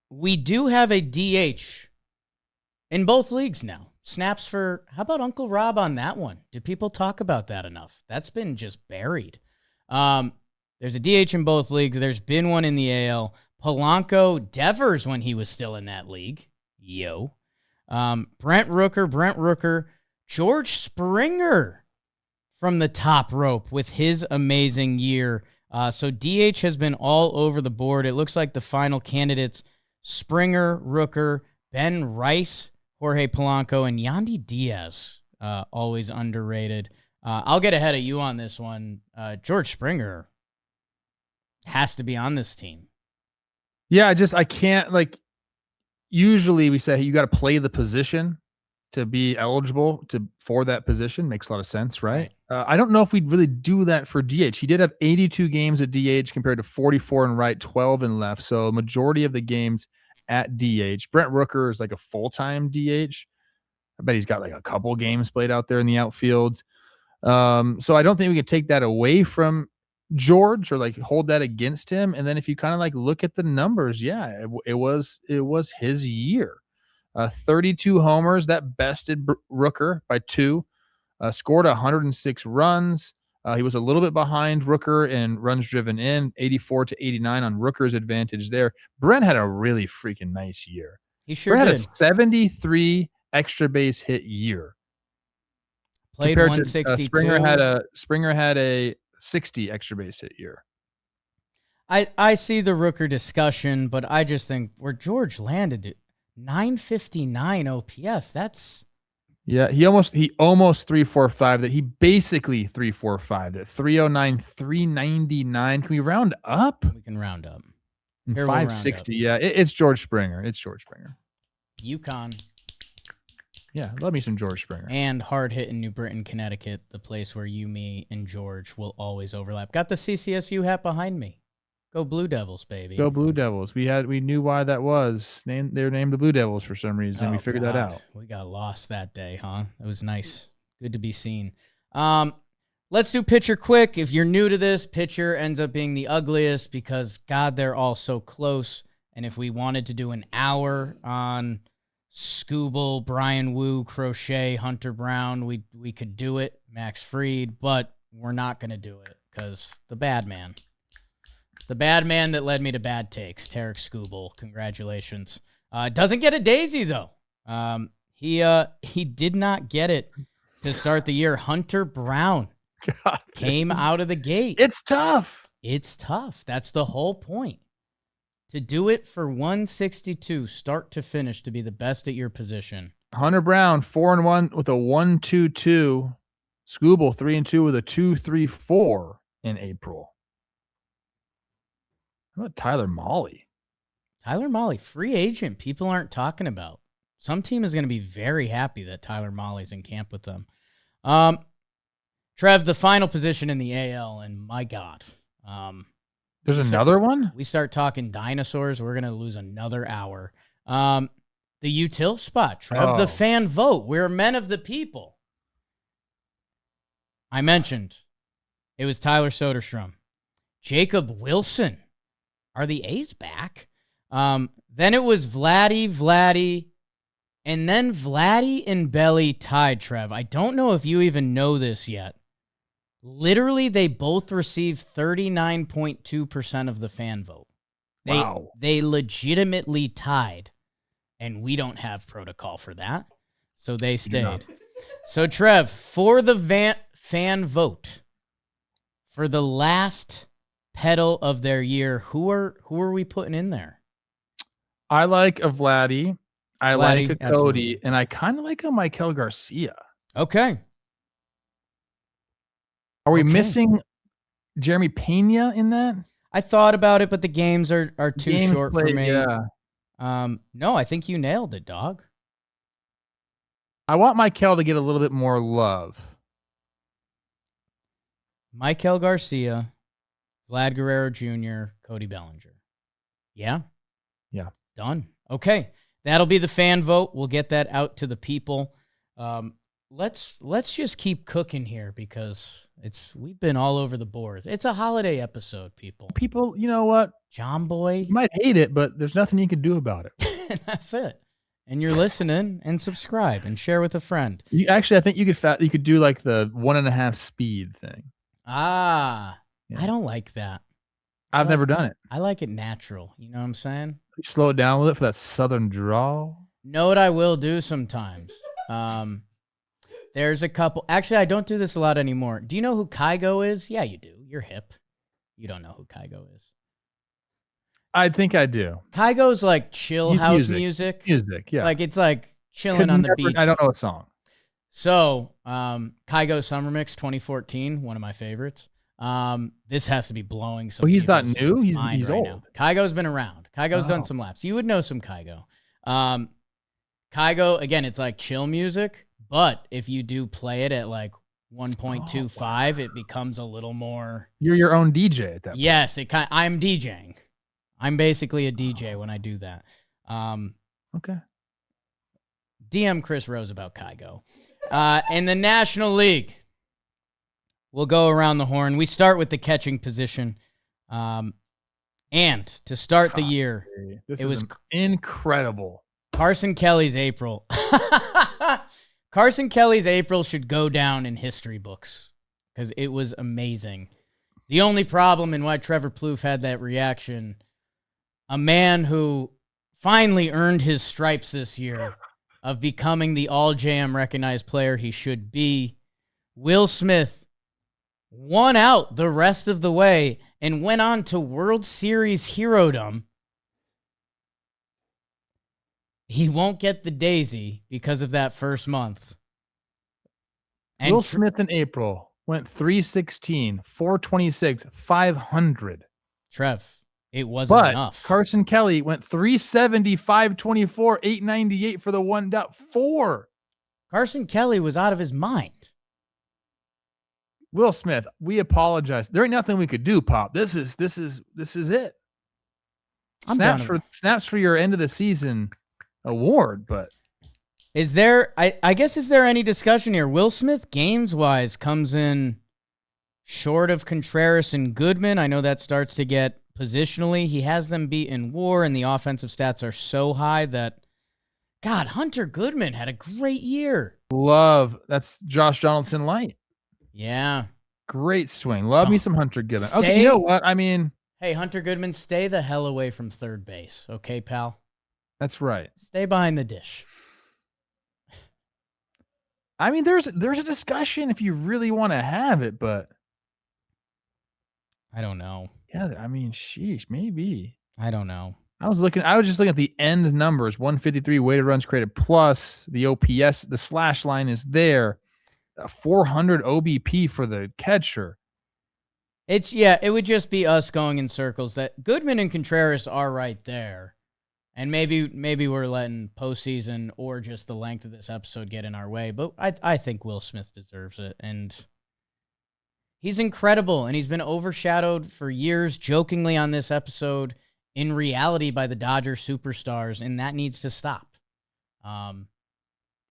[SPEAKER 1] we do have a DH in both leagues now. Snaps for, how about Uncle Rob on that one? Do people talk about that enough? That's been just buried. There's a DH in both leagues. There's been one in the AL. Polanco, Devers when he was still in that league. Brent Rooker, George Springer from the top rope with his amazing year. So DH has been all over the board. It looks like the final candidates, Springer, Rooker, Ben Rice, Jorge Polanco, and Yandy Diaz, always underrated. I'll get ahead of you on this one. George Springer has to be on this team.
[SPEAKER 2] Yeah, I can't, like, usually we say, hey, you got to play the position to be eligible for that position. Makes a lot of sense, right? I don't know if we'd really do that for DH. He did have 82 games at DH compared to 44 in right, 12 in left. So majority of the games at DH. Brent Rooker is like a full-time DH. I bet he's got like a couple games played out there in the outfield. So I don't think we can take that away from George or like hold that against him. And then if you kind of like look at the numbers, yeah, it was his year. 32 homers, that bested Rooker by 2. Scored 106 runs. He was a little bit behind Rooker in runs driven in, 84 to 89 on Rooker's advantage there. Brent had a really freaking nice year.
[SPEAKER 1] He sure
[SPEAKER 2] Brent
[SPEAKER 1] did.
[SPEAKER 2] had a 73 extra base hit year.
[SPEAKER 1] Played
[SPEAKER 2] compared
[SPEAKER 1] 162.
[SPEAKER 2] to Springer had a 60 extra base hit year.
[SPEAKER 1] I see the Rooker discussion, but I just think where George landed it, 959 OPS. That's
[SPEAKER 2] he almost 345 that. He basically 345 that. 309, 399. Can we round up?
[SPEAKER 1] We can round up.
[SPEAKER 2] And
[SPEAKER 1] Here
[SPEAKER 2] 560. Yeah, it's George Springer. It's George Springer.
[SPEAKER 1] UConn.
[SPEAKER 2] Yeah, love me some George Springer.
[SPEAKER 1] And hard hit in New Britain, Connecticut, the place where you, me, and George will always overlap. Got the CCSU hat behind me. Go Blue Devils, baby.
[SPEAKER 2] Go Blue Devils. We knew why that was. They're named the Blue Devils for some reason. We figured that out.
[SPEAKER 1] We got lost that day, huh? It was nice. Good to be seen. Let's do pitcher quick. If you're new to this, pitcher ends up being the ugliest because, God, they're all so close. And if we wanted to do an hour on Scooble, Brian Wu, Crochet, Hunter Brown, we could do it, Max Fried, but we're not going to do it because the bad man that led me to bad takes, Tarek Scooble, congratulations. Doesn't get a daisy, though. He did not get it to start the year. Hunter Brown came out of the gate.
[SPEAKER 2] It's tough.
[SPEAKER 1] It's tough. That's the whole point. To do it for 162, start to finish, to be the best at your position.
[SPEAKER 2] Hunter Brown, 4-1 with a 1.22. Scooble, 3-2 with a 2.34 in April. How about Tyler Mahle?
[SPEAKER 1] Tyler Mahle, free agent. People aren't talking about. Some team is going to be very happy that Tyler Mahle's in camp with them. Trev, the final position in the AL, and my God.
[SPEAKER 2] There's another one?
[SPEAKER 1] We start talking dinosaurs, we're going to lose another hour. The util spot, Trev, the fan vote. We're men of the people. I mentioned it was Tyler Soderstrom. Jacob Wilson. Are the A's back? Then it was Vladdy, and then Vladdy and Belly tied, Trev. I don't know if you even know this yet. Literally, they both received 39.2% of the fan vote. They legitimately tied, and we don't have protocol for that, so they stayed. No. So, Trev, for the fan vote, for the last pedal of their year, who are we putting in there?
[SPEAKER 2] I like a Vladdy. I like a Cody, and I kind of like a Michael Garcia.
[SPEAKER 1] Okay.
[SPEAKER 2] Are we missing Jeremy Pena in that?
[SPEAKER 1] I thought about it, but the games are too short for me.
[SPEAKER 2] Yeah.
[SPEAKER 1] No, I think you nailed it, dog.
[SPEAKER 2] I want Michael to get a little bit more love.
[SPEAKER 1] Michael Garcia, Vlad Guerrero Jr., Cody Bellinger. Yeah?
[SPEAKER 2] Yeah.
[SPEAKER 1] Done. Okay. That'll be the fan vote. We'll get that out to the people. Let's just keep cooking here because we've been all over the board. It's a holiday episode, people.
[SPEAKER 2] People, you know what?
[SPEAKER 1] John Boy.
[SPEAKER 2] You might hate it, but there's nothing you can do about it.
[SPEAKER 1] That's it. And you're listening and subscribe and share with a friend.
[SPEAKER 2] I think you could do like the 1.5 speed thing.
[SPEAKER 1] Yeah. I don't like that.
[SPEAKER 2] I've never done it.
[SPEAKER 1] I like it natural. You know what I'm saying?
[SPEAKER 2] You slow it down with it for that southern drawl.
[SPEAKER 1] Know what I will do sometimes? There's a couple. Actually, I don't do this a lot anymore. Do you know who Kygo is? Yeah, you do. You're hip. You don't know who Kygo is.
[SPEAKER 2] I think I do.
[SPEAKER 1] Kygo's like chill house music.
[SPEAKER 2] Music, yeah.
[SPEAKER 1] Like it's like chilling on the beach.
[SPEAKER 2] I don't know a song.
[SPEAKER 1] So, Kygo Summer Mix 2014, one of my favorites. This has to be blowing some.
[SPEAKER 2] He's not new. He's
[SPEAKER 1] right
[SPEAKER 2] old.
[SPEAKER 1] Now. Kygo's been around. Kygo's done some laps. You would know some Kygo. Kygo, again, it's like chill music, but if you do play it at like 1.25, it becomes a little more.
[SPEAKER 2] You're your own DJ at that point.
[SPEAKER 1] Yes, I'm DJing. I'm basically a DJ when I do that.
[SPEAKER 2] Okay.
[SPEAKER 1] DM Chris Rose about Kygo. In the National League, We'll go around the horn. We start with the catching position. And to start the year,
[SPEAKER 2] it was incredible.
[SPEAKER 1] Carson Kelly's April. Carson Kelly's April should go down in history books because it was amazing. The only problem in why Trevor Plouffe had that reaction, a man who finally earned his stripes this year of becoming the all-JM recognized player he should be, Will Smith won out the rest of the way and went on to World Series herodom. He won't get the daisy because of that first month. And
[SPEAKER 2] Will Smith in April went 316, 426, 500.
[SPEAKER 1] Trev, it wasn't enough.
[SPEAKER 2] Carson Kelly went 370, 524, 898 for the 1.4.
[SPEAKER 1] Carson Kelly was out of his mind.
[SPEAKER 2] Will Smith, we apologize. There ain't nothing we could do, Pop. This is it. Snaps for your end of the season award, but
[SPEAKER 1] is there I guess is there any discussion here? Will Smith games wise comes in short of Contreras and Goodman. I know that starts to get positionally. He has them beat in WAR, and the offensive stats are so high that God, Hunter Goodman had a great year.
[SPEAKER 2] That's Josh Donaldson light.
[SPEAKER 1] Yeah.
[SPEAKER 2] Great swing. Love me some Hunter Goodman. Okay, you know what? I mean,
[SPEAKER 1] hey, Hunter Goodman, stay the hell away from third base. Okay, pal?
[SPEAKER 2] That's right.
[SPEAKER 1] Stay behind the dish.
[SPEAKER 2] I mean, there's a discussion if you really want to have it, but
[SPEAKER 1] I don't know.
[SPEAKER 2] Yeah, I mean, sheesh, maybe.
[SPEAKER 1] I don't know.
[SPEAKER 2] I was just looking at the end numbers, 153 weighted runs created plus the OPS, the slash line is there. 400 OBP for the catcher.
[SPEAKER 1] It would just be us going in circles. That Goodman and Contreras are right there. And maybe we're letting postseason or just the length of this episode get in our way. But I think Will Smith deserves it. And he's incredible. And he's been overshadowed for years, jokingly on this episode, in reality by the Dodger superstars. And that needs to stop. And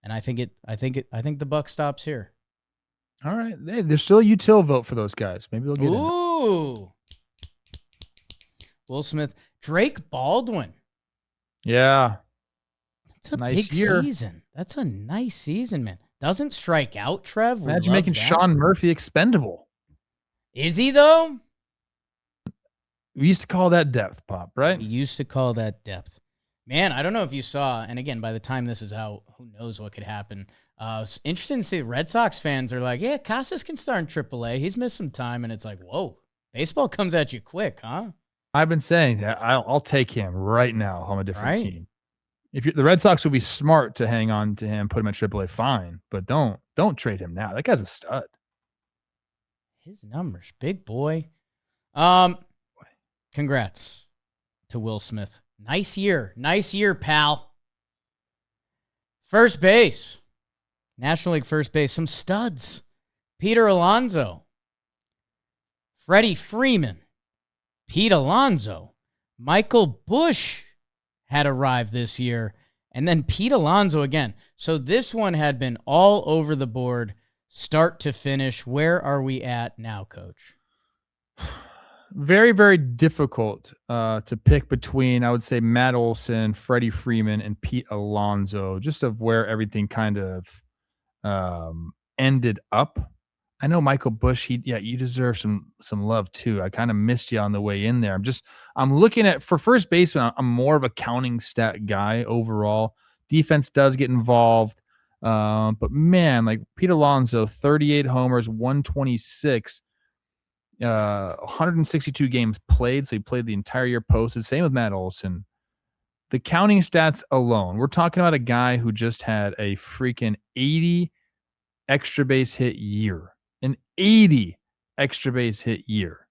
[SPEAKER 1] I think the buck stops here.
[SPEAKER 2] All right. Hey, there's still a util vote for those guys. Maybe they'll get
[SPEAKER 1] Ooh. Will Smith. Drake Baldwin.
[SPEAKER 2] Yeah.
[SPEAKER 1] That's a big season. That's a nice season, man. Doesn't strike out, Trev.
[SPEAKER 2] Imagine making Sean Murphy expendable.
[SPEAKER 1] Is he, though?
[SPEAKER 2] We used to call that depth, Pop, right?
[SPEAKER 1] We used to call that depth. Man, I don't know if you saw, and again, by the time this is out, who knows what could happen. It's interesting to see Red Sox fans are like, yeah, Casas can start in AAA. He's missed some time, and it's like, whoa, baseball comes at you quick, huh?
[SPEAKER 2] I've been saying that. I'll take him right now on a different team. If the Red Sox would be smart to hang on to him, put him in AAA, fine, but don't trade him now. That guy's a stud.
[SPEAKER 1] His numbers, big boy. Congrats to Will Smith. Nice year, pal. First base. National League first base, some studs. Peter Alonso, Freddie Freeman, Pete Alonso, Michael Busch had arrived this year, and then Pete Alonso again. So this one had been all over the board, start to finish. Where are we at now, Coach?
[SPEAKER 2] Very, very difficult to pick between, I would say, Matt Olson, Freddie Freeman, and Pete Alonso, just of where everything kind of ended up. I know Michael Busch, you deserve some love too. I kind of missed you on the way in there. I'm looking at, for first baseman, I'm more of a counting stat guy overall. Defense does get involved. But man, like Pete Alonso, 38 homers, 126, 162 games played. So he played the entire year posted. Same with Matt Olson. The counting stats alone, we're talking about a guy who just had a freaking 80 extra base hit year. An 80 extra base hit year.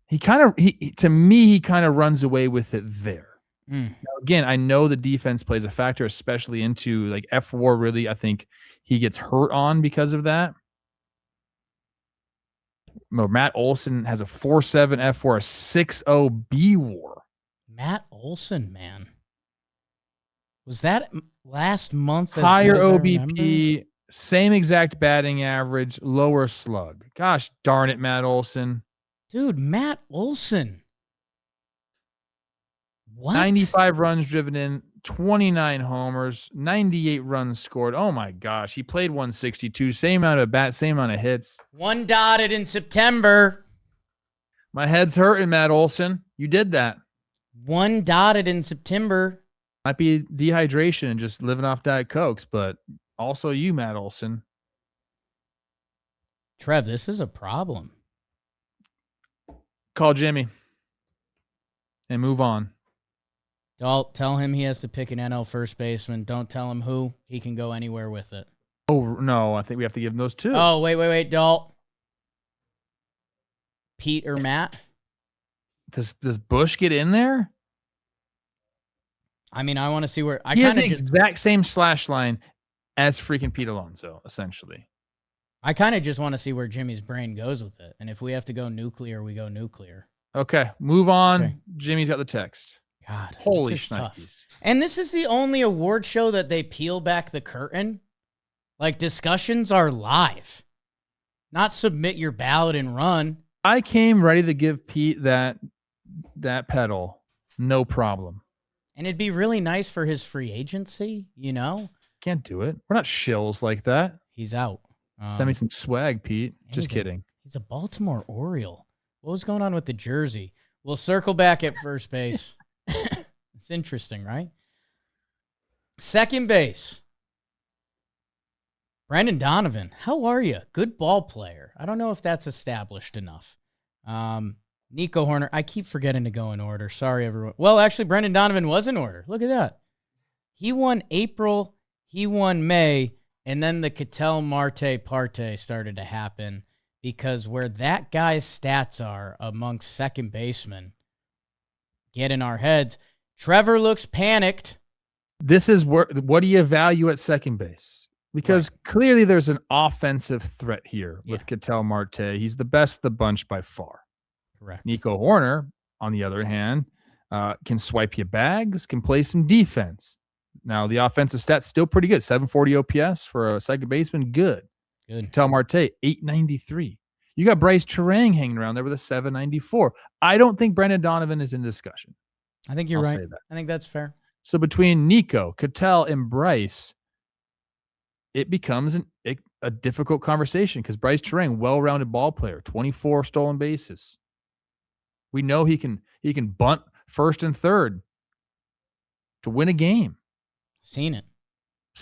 [SPEAKER 2] He kind of runs away with it there. Now, again, I know the defense plays a factor, especially into like F4. Really, I think he gets hurt on because of that. Matt Olson has a 4.7 F4, a 6.0 B WAR.
[SPEAKER 1] Matt Olson, man. Was that last month?
[SPEAKER 2] Higher OBP, Same exact batting average, lower slug. Gosh darn it, Matt Olson.
[SPEAKER 1] Dude, Matt Olson. What?
[SPEAKER 2] 95 runs driven in, 29 homers, 98 runs scored. Oh my gosh. He played 162. Same amount of bats, same amount of hits.
[SPEAKER 1] One dotted in September.
[SPEAKER 2] My head's hurting, Matt Olson. You did that.
[SPEAKER 1] One dotted in September.
[SPEAKER 2] Might be dehydration and just living off Diet Cokes, but also you, Matt Olson.
[SPEAKER 1] Trev, this is a problem.
[SPEAKER 2] Call Jimmy and move on.
[SPEAKER 1] Don't tell him he has to pick an NL first baseman. Don't tell him who. He can go anywhere with it.
[SPEAKER 2] Oh, no. I think we have to give him those two.
[SPEAKER 1] Oh, wait, Dalt. Pete or Matt?
[SPEAKER 2] Does Bush get in there?
[SPEAKER 1] I mean, I want to see where...
[SPEAKER 2] He has the exact same slash line as freaking Pete Alonso, essentially.
[SPEAKER 1] I kind of just want to see where Jimmy's brain goes with it. And if we have to go nuclear, we go nuclear.
[SPEAKER 2] Okay, move on.
[SPEAKER 1] Okay.
[SPEAKER 2] Jimmy's got the text.
[SPEAKER 1] God,
[SPEAKER 2] holy
[SPEAKER 1] this is tough.
[SPEAKER 2] shnikes.
[SPEAKER 1] And this is the only award show that they peel back the curtain. Like, discussions are live. Not submit your ballot and run.
[SPEAKER 2] I came ready to give Pete that pedal. No problem.
[SPEAKER 1] And it'd be really nice for his free agency, you know?
[SPEAKER 2] Can't do it. We're not shills like that.
[SPEAKER 1] He's out.
[SPEAKER 2] Send me some swag, Pete. Just kidding.
[SPEAKER 1] He's a Baltimore Oriole. What was going on with the jersey? We'll circle back at first base. It's interesting, right? Second base. Brendan Donovan, how are you? Good ball player. I don't know if that's established enough. Nico Horner, I keep forgetting to go in order. Sorry, everyone. Well, actually, Brendan Donovan was in order. Look at that. He won April, he won May, and then the Ketel Marte parte started to happen because where that guy's stats are amongst second basemen get in our heads. Trevor looks panicked.
[SPEAKER 2] This is what do you value at second base? Because clearly there's an offensive threat here with Ketel Marte. He's the best of the bunch by far.
[SPEAKER 1] Correct.
[SPEAKER 2] Nico Horner, on the other hand, can swipe you bags, can play some defense. Now, the offensive stats still pretty good. 740 OPS for a second baseman, good. Ketel Marte, 893. You got Bryce Terang hanging around there with a 794. I don't think Brendan Donovan is in discussion.
[SPEAKER 1] I think you're right.
[SPEAKER 2] Say that.
[SPEAKER 1] I think that's fair.
[SPEAKER 2] So between Nico, Ketel, and Bryce, it becomes a difficult conversation because Bryce Terang, well-rounded ball player, 24 stolen bases. We know he can bunt first and third to win a game.
[SPEAKER 1] Seen it.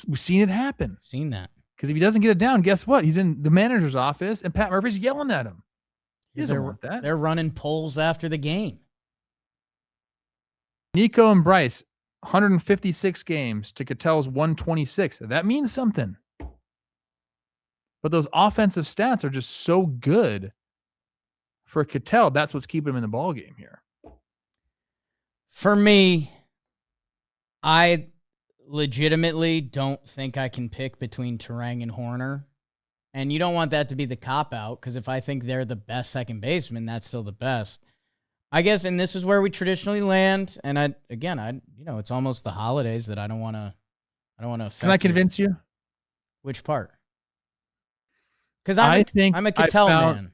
[SPEAKER 2] We've seen it happen.
[SPEAKER 1] Seen that.
[SPEAKER 2] Because if he doesn't get it down, guess what? He's in the manager's office and Pat Murphy's yelling at him. He doesn't want that.
[SPEAKER 1] They're running polls after the game.
[SPEAKER 2] Nico and Bryce, 156 games to Ketel's 126. That means something. But those offensive stats are just so good for Ketel. That's what's keeping him in the ballgame here.
[SPEAKER 1] For me, I legitimately don't think I can pick between Terang and Horner. And you don't want that to be the cop-out, because if I think they're the best second baseman, that's still the best. I guess, and this is where we traditionally land. And it's almost the holidays that I don't want to affect.
[SPEAKER 2] Can I convince you?
[SPEAKER 1] Which part? Because I'm a Ketel man.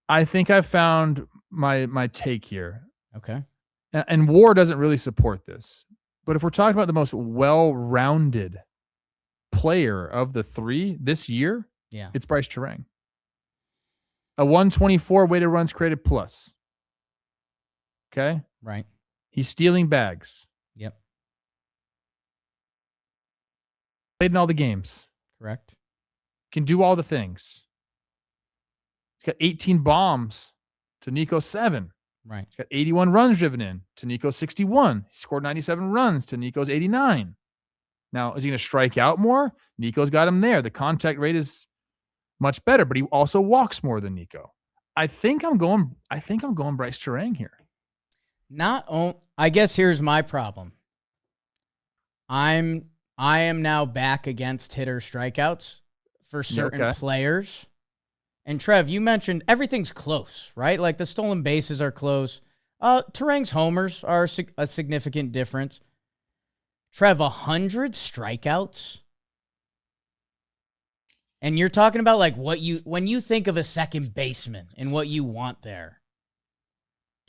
[SPEAKER 2] I think I found my take here.
[SPEAKER 1] Okay.
[SPEAKER 2] And WAR doesn't really support this. But if we're talking about the most well-rounded player of the three this year, it's Bryce Terang. A 124 weighted runs created plus. Okay?
[SPEAKER 1] Right.
[SPEAKER 2] He's stealing bags.
[SPEAKER 1] Yep.
[SPEAKER 2] Played in all the games.
[SPEAKER 1] Correct.
[SPEAKER 2] Can do all the things. He's got 18 bombs to Nico's 7.
[SPEAKER 1] Right.
[SPEAKER 2] He's got 81 runs driven in to Nico's 61. He scored 97 runs to Nico's 89. Now, is he going to strike out more? Nico's got him there. The contact rate is much better, but he also walks more than Nico. I think I'm going Bryce Terang here.
[SPEAKER 1] I guess here's my problem. I am now back against hitter strikeouts for certain players. And Trev, you mentioned everything's close, right? Like the stolen bases are close. Terang's homers are a significant difference. Trev, 100 strikeouts And you're talking about like when you think of a second baseman and what you want there.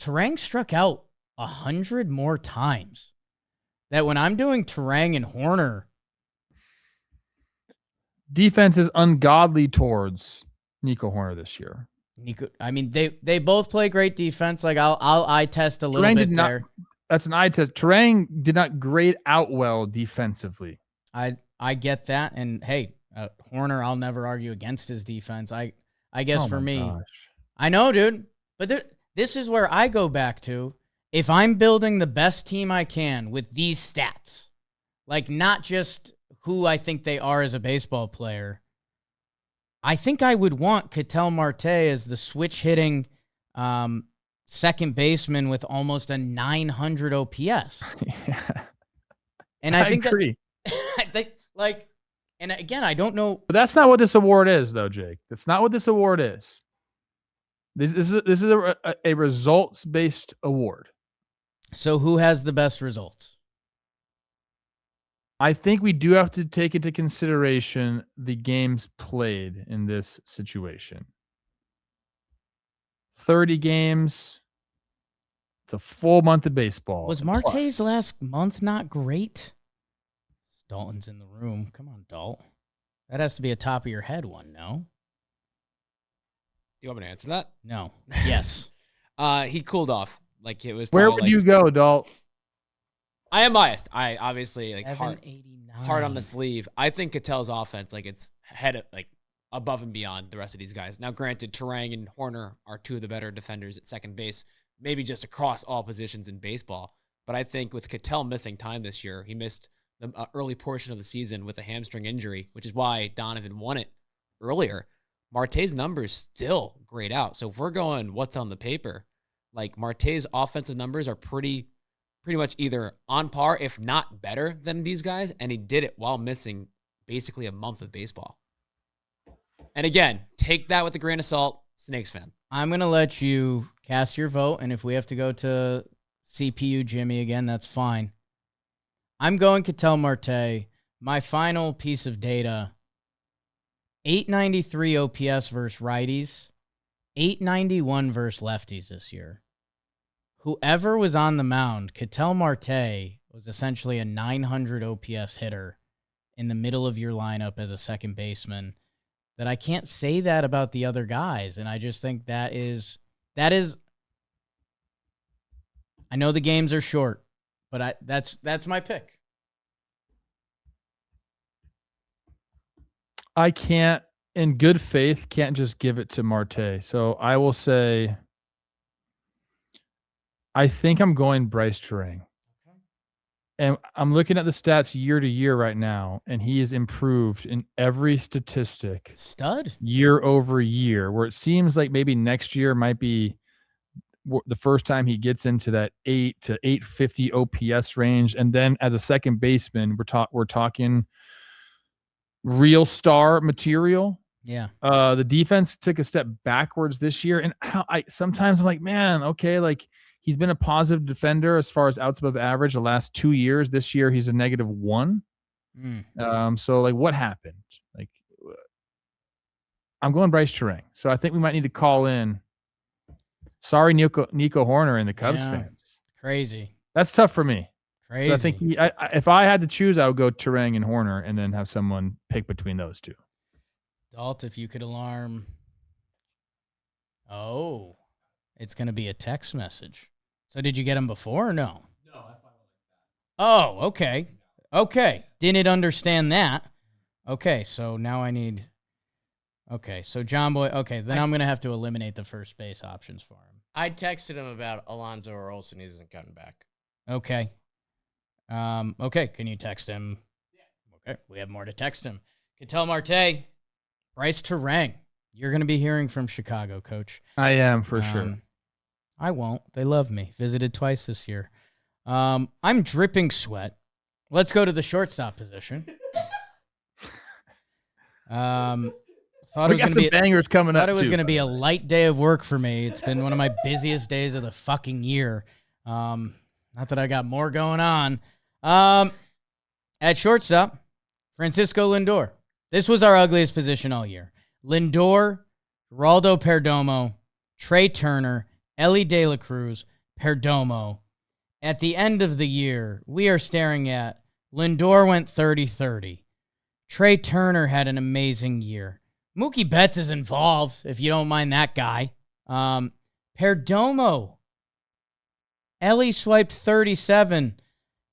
[SPEAKER 1] Turang struck out 100 more times. That when I'm doing Turang and Horner,
[SPEAKER 2] defense is ungodly towards Nico Horner this year.
[SPEAKER 1] I mean, they both play great defense. Like I'll eye test a little bit there.
[SPEAKER 2] That's an eye test. Turang did not grade out well defensively.
[SPEAKER 1] I get that, and hey, Horner, I'll never argue against his defense. I guess for me, I know, dude, but this is where I go back to. If I'm building the best team I can with these stats, like not just who I think they are as a baseball player, I think I would want Ketel Marte as the switch hitting second baseman with almost a 900 OPS.
[SPEAKER 2] Yeah.
[SPEAKER 1] And I think
[SPEAKER 2] agree.
[SPEAKER 1] And again, I don't know.
[SPEAKER 2] But that's not what this award is, though, Jake. That's not what this award is. This is a results-based award.
[SPEAKER 1] So who has the best results?
[SPEAKER 2] I think we do have to take into consideration the games played in this situation. 30 games. It's a full month of baseball.
[SPEAKER 1] Was Marte's last month not great? Dalton's in the room. Come on, Dalt. That has to be a top of your head one, no?
[SPEAKER 5] Do you want me to answer that?
[SPEAKER 1] No. Yes.
[SPEAKER 5] He cooled off. Like it was.
[SPEAKER 2] Where would you go, Dalt?
[SPEAKER 5] I am biased. I obviously like hard on the
[SPEAKER 1] 789.
[SPEAKER 5] sleeve. I think Ketel's offense, like it's above and beyond the rest of these guys. Now, granted, Turang and Horner are two of the better defenders at second base, maybe just across all positions in baseball. But I think with Ketel missing time this year, he missed the early portion of the season with a hamstring injury, which is why Donovan won it earlier. Marte's numbers still grayed out. So if we're going what's on the paper, like Marte's offensive numbers are pretty much either on par, if not better than these guys, and he did it while missing basically a month of baseball. And again, take that with a grain of salt, Snakes fan.
[SPEAKER 1] I'm going to let you cast your vote, and if we have to go to CPU Jimmy again, that's fine. I'm going Ketel Marte. My final piece of data, 893 OPS versus righties, 891 versus lefties this year. Whoever was on the mound, Ketel Marte was essentially a 900 OPS hitter in the middle of your lineup as a second baseman. That I can't say that about the other guys, and I just think that is. I know the games are short, but that's my pick.
[SPEAKER 2] I can't, in good faith, can't just give it to Marte. So I will say, I think I'm going Bryce Turang. Okay. And I'm looking at the stats year to year right now, and he has improved in every statistic.
[SPEAKER 1] Stud.
[SPEAKER 2] Year over year, where it seems like maybe next year might be the first time he gets into that 8 to 850 OPS range. And then as a second baseman, we're talking real star material.
[SPEAKER 1] Yeah.
[SPEAKER 2] The defense took a step backwards this year. And sometimes I'm like, man, okay, like he's been a positive defender as far as outs above average the last 2 years. This year he's a -1. So like what happened? Like I'm going Bryce Turang. So I think we might need to call in. Sorry, Nico Horner and the Cubs fans.
[SPEAKER 1] Crazy.
[SPEAKER 2] That's tough for me.
[SPEAKER 1] Crazy.
[SPEAKER 2] I think if I had to choose, I would go Turang and Horner and then have someone pick between those two.
[SPEAKER 1] Dalt, if you could alarm. Oh, it's going to be a text message. So did you get him before or no? No, I finally that. Oh, okay. Okay. Didn't understand that. Okay, so now I need. Okay, so John Boy. Okay, then I'm going to have to eliminate the first base options for him.
[SPEAKER 4] I texted him about Alonso or Olsen. He isn't coming back.
[SPEAKER 1] Okay. Okay, can you text him? Yeah. Okay, we have more to text him. Ketel Marte, Bryce Turang. You're going to be hearing from Chicago, Coach.
[SPEAKER 2] I am, for sure.
[SPEAKER 1] I won't. They love me. Visited twice this year. I'm dripping sweat. Let's go to the shortstop position. Thought
[SPEAKER 2] we got some bangers coming up.
[SPEAKER 1] Thought it was going to be a light day of work for me. It's been one of my busiest days of the fucking year. Not that I got more going on. At shortstop, Francisco Lindor. This was our ugliest position all year. Lindor, Geraldo Perdomo, Trey Turner, Ellie De La Cruz, Perdomo. At the end of the year, we are staring at Lindor went 30-30. Trey Turner had an amazing year. Mookie Betts is involved, if you don't mind that guy. Perdomo. Ellie swiped 37.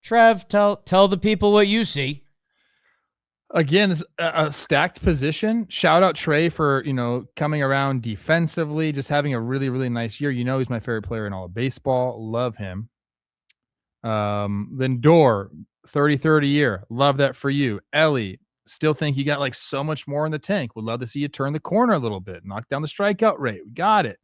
[SPEAKER 1] Trev, tell the people what you see.
[SPEAKER 2] Again, it's a stacked position. Shout out Trey for, coming around defensively, just having a really, really nice year. He's my favorite player in all of baseball. Love him. Lindor, 30-30 year. Love that for you. Ellie, still think you got like so much more in the tank. Would love to see you turn the corner a little bit, knock down the strikeout rate. We got it.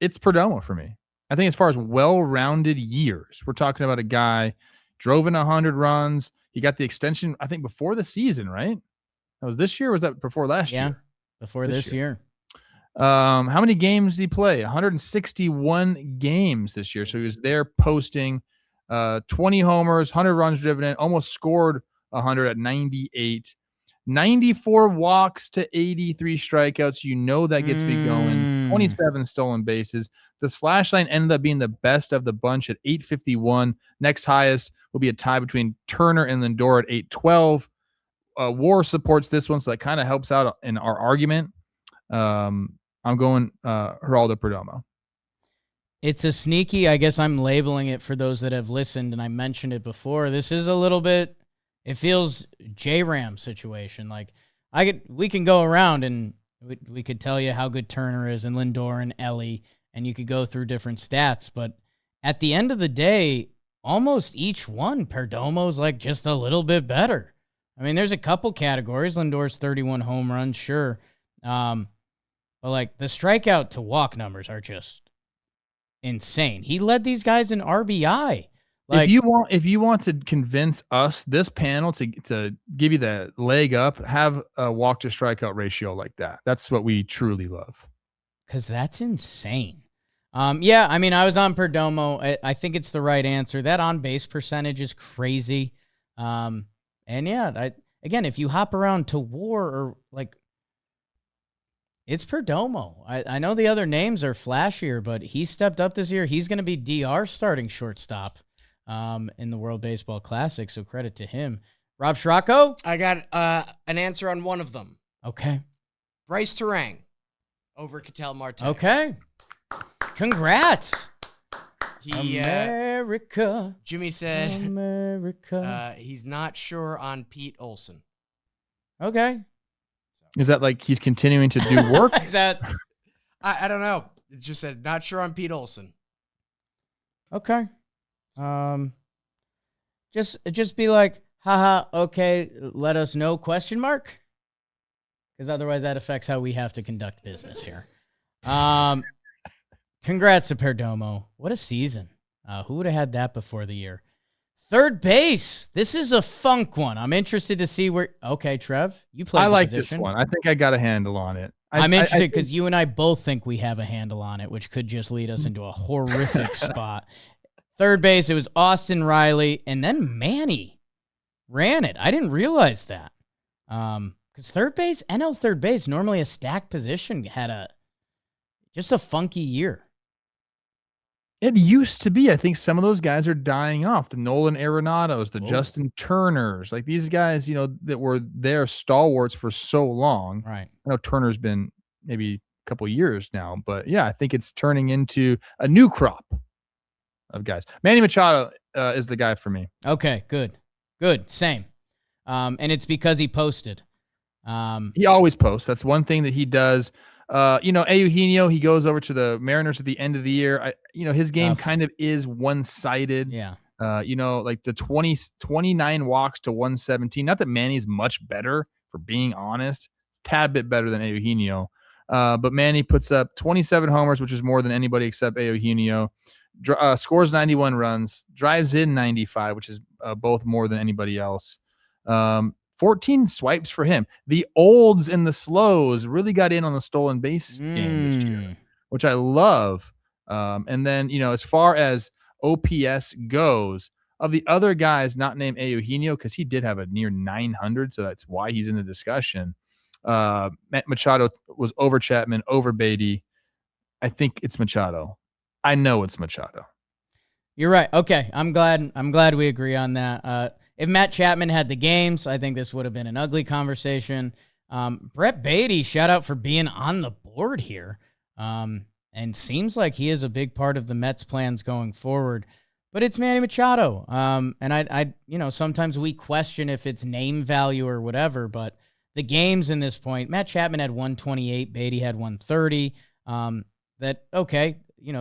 [SPEAKER 2] It's Perdomo for me. I think as far as well-rounded years, we're talking about a guy drove in 100 runs. He got the extension, I think, before the season, right? That was this year, or was that before last year?
[SPEAKER 1] Yeah, before this year.
[SPEAKER 2] How many games did he play? 161 games this year. So he was there posting 20 homers, 100 runs driven in, almost scored 100 at 98. 94 walks to 83 strikeouts. That gets me going. 27 stolen bases. The slash line ended up being the best of the bunch at 851. Next highest will be a tie between Turner and Lindor at 812. WAR supports this one, so that kind of helps out in our argument. I'm going Geraldo Perdomo.
[SPEAKER 1] It's a sneaky, I guess I'm labeling it for those that have listened, and I mentioned it before. This is a little bit, it feels J-Ram situation. Like we can go around and we could tell you how good Turner is and Lindor and Ellie, and you could go through different stats. But at the end of the day, almost each one, Perdomo's like just a little bit better. I mean, there's a couple categories. Lindor's 31 home runs, sure. But like the strikeout to walk numbers are just insane. He led these guys in RBI. Like,
[SPEAKER 2] if you want to convince us, this panel, to give you the leg up, have a walk to strikeout ratio like that. That's what we truly love.
[SPEAKER 1] Because that's insane. Yeah, I mean, I was on Perdomo. I think it's the right answer. That on-base percentage is crazy. And yeah, again, if you hop around to WAR or like, it's Perdomo. I know the other names are flashier, but he stepped up this year. He's going to be DR starting shortstop in the World Baseball Classic, so credit to him. Rob Schrocco?
[SPEAKER 4] I got an answer on one of them.
[SPEAKER 1] Okay.
[SPEAKER 4] Bryce Terang over Ketel Marte.
[SPEAKER 1] Okay. Congrats.
[SPEAKER 4] He,
[SPEAKER 1] America.
[SPEAKER 4] Jimmy said
[SPEAKER 1] America.
[SPEAKER 4] he's not sure on Pete Olsen.
[SPEAKER 1] Okay.
[SPEAKER 2] Is that like he's continuing to do work?
[SPEAKER 1] Is that?
[SPEAKER 4] I don't know. It just said not sure on Pete Olsen.
[SPEAKER 1] Okay. Just be like, haha, okay, let us know, question mark? Because otherwise that affects how we have to conduct business here. Congrats to Perdomo. What a season. Who would have had that before the year? Third base. This is a funk one. I'm interested to see where. Okay, Trev, you played.
[SPEAKER 2] I like
[SPEAKER 1] position.
[SPEAKER 2] this one. I think I got a handle on it.
[SPEAKER 1] I'm interested because you and I both think we have a handle on it, which could just lead us into a horrific spot. Third base, it was Austin Riley, and then Manny ran it. I didn't realize that. Because NL third base, normally a stacked position, had just a funky year.
[SPEAKER 2] It used to be. I think some of those guys are dying off. The Nolan Arenados, the Justin Turners, like these guys, that were their stalwarts for so long.
[SPEAKER 1] Right.
[SPEAKER 2] I know Turner's been maybe a couple years now, but yeah, I think it's turning into a new crop of guys. Manny Machado is the guy for me.
[SPEAKER 1] Okay, good. Same. And it's because he posted.
[SPEAKER 2] He always posts. That's one thing that he does. Eugenio, he goes over to the Mariners at the end of the year. His game kind of is one-sided.
[SPEAKER 1] Yeah.
[SPEAKER 2] Like the 29 walks to 117. Not that Manny's much better, for being honest. It's a tad bit better than Eugenio. But Manny puts up 27 homers, which is more than anybody except Eugenio. Scores 91 runs, drives in 95, which is both more than anybody else. 14 swipes for him. The olds and the slows really got in on the stolen base game this year, which I love. And then, as far as OPS goes, Of the other guys not named Eugenio, because he did have a near 900, so that's why he's in the discussion. Matt Machado was over Chapman, over Beatty. I think it's Machado. I know it's Machado.
[SPEAKER 1] You're right. Okay, I'm glad we agree on that. If Matt Chapman had the games, I think this would have been an ugly conversation. Brett Beatty, shout out for being on the board here. And seems like he is a big part of the Mets plans going forward. But it's Manny Machado. And I sometimes we question if it's name value or whatever, but the games in this point, Matt Chapman had 128, Beatty had 130.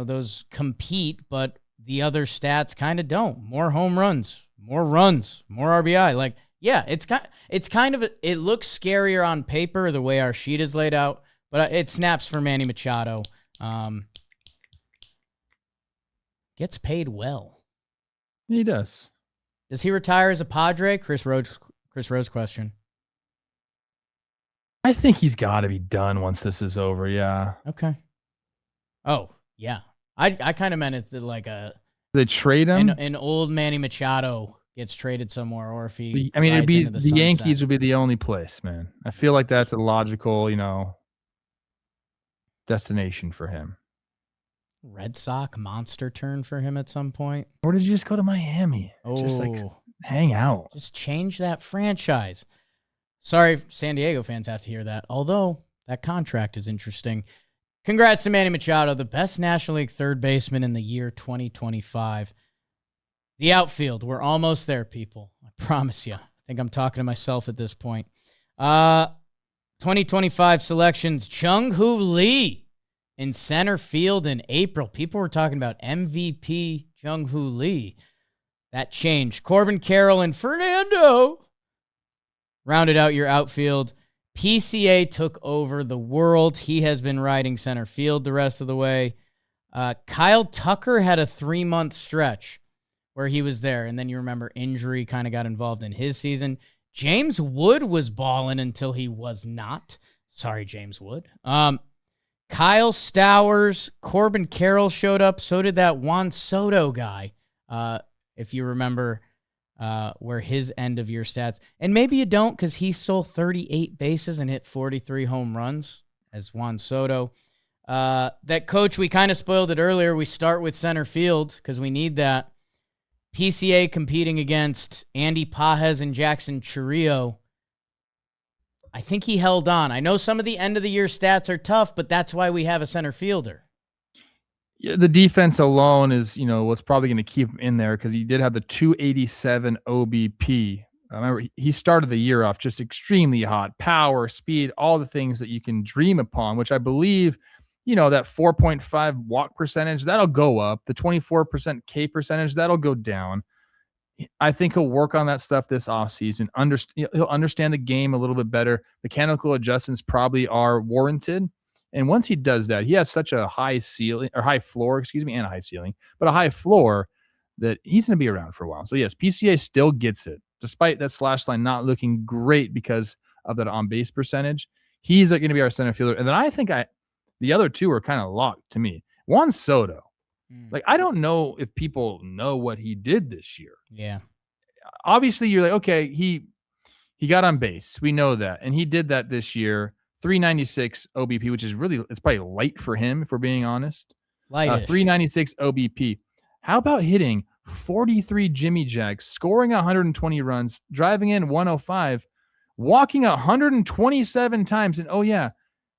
[SPEAKER 1] Those compete, but the other stats kind of don't. More home runs, more RBI. Like, yeah, it looks scarier on paper the way our sheet is laid out, but it snaps for Manny Machado. Gets paid well.
[SPEAKER 2] He does.
[SPEAKER 1] Does he retire as a Padre? Chris Rose question.
[SPEAKER 2] I think he's got to be done once this is over. Yeah.
[SPEAKER 1] Okay. Oh, yeah. I kind of meant it's like
[SPEAKER 2] they trade him.
[SPEAKER 1] An old Manny Machado gets traded somewhere, or if he.
[SPEAKER 2] It'd be the Yankees would be the only place, man. I feel like that's a logical, destination for him.
[SPEAKER 1] Red Sox monster turn for him at some point.
[SPEAKER 2] Or did you just go to Miami? Just hang out.
[SPEAKER 1] Just change that franchise. Sorry, San Diego fans have to hear that. Although that contract is interesting. Congrats to Manny Machado, the best National League third baseman in the year 2025. The outfield, we're almost there, people. I promise you. I think I'm talking to myself at this point. 2025 selections, Chung-Hoo Lee in center field in April. People were talking about MVP Chung-Hoo Lee. That changed. Corbin Carroll and Fernando rounded out your outfield. PCA took over the world. He has been riding center field the rest of the way. Kyle Tucker had a 3-month stretch where he was there, and then you remember injury kind of got involved in his season. James Wood was balling until he was not. Sorry, James Wood. Kyle Stowers, Corbin Carroll showed up. So did that Juan Soto guy, if you remember where his end-of-year stats. And maybe you don't because he stole 38 bases and hit 43 home runs as Juan Soto. That coach, we kind of spoiled it earlier. We start with center field because we need that. PCA competing against Andy Pajes and Jackson Chourio. I think he held on. I know some of the end-of-the-year stats are tough, but that's why we have a center fielder.
[SPEAKER 2] Yeah, the defense alone is, what's probably going to keep him in there because he did have the 287 OBP. I remember he started the year off just extremely hot. Power, speed, all the things that you can dream upon, which I believe, that 4.5 walk percentage, that'll go up. The 24% K percentage, that'll go down. I think he'll work on that stuff this offseason. He'll understand the game a little bit better. Mechanical adjustments probably are warranted. And once he does that, he has such a high floor, and a high ceiling, but a high floor that he's going to be around for a while. So yes, PCA still gets it, despite that slash line not looking great because of that on base percentage. He's going to be our center fielder. And then I think the other two are kind of locked to me. Juan Soto. Like, I don't know if people know what he did this year.
[SPEAKER 1] Yeah.
[SPEAKER 2] Obviously, you're like, okay, he got on base. We know that. And he did that this year. 396 OBP, which is it's probably light for him, if we're being honest. 396 OBP. How about hitting 43 Jimmy Jacks, scoring 120 runs, driving in 105, walking 127 times? And oh, yeah,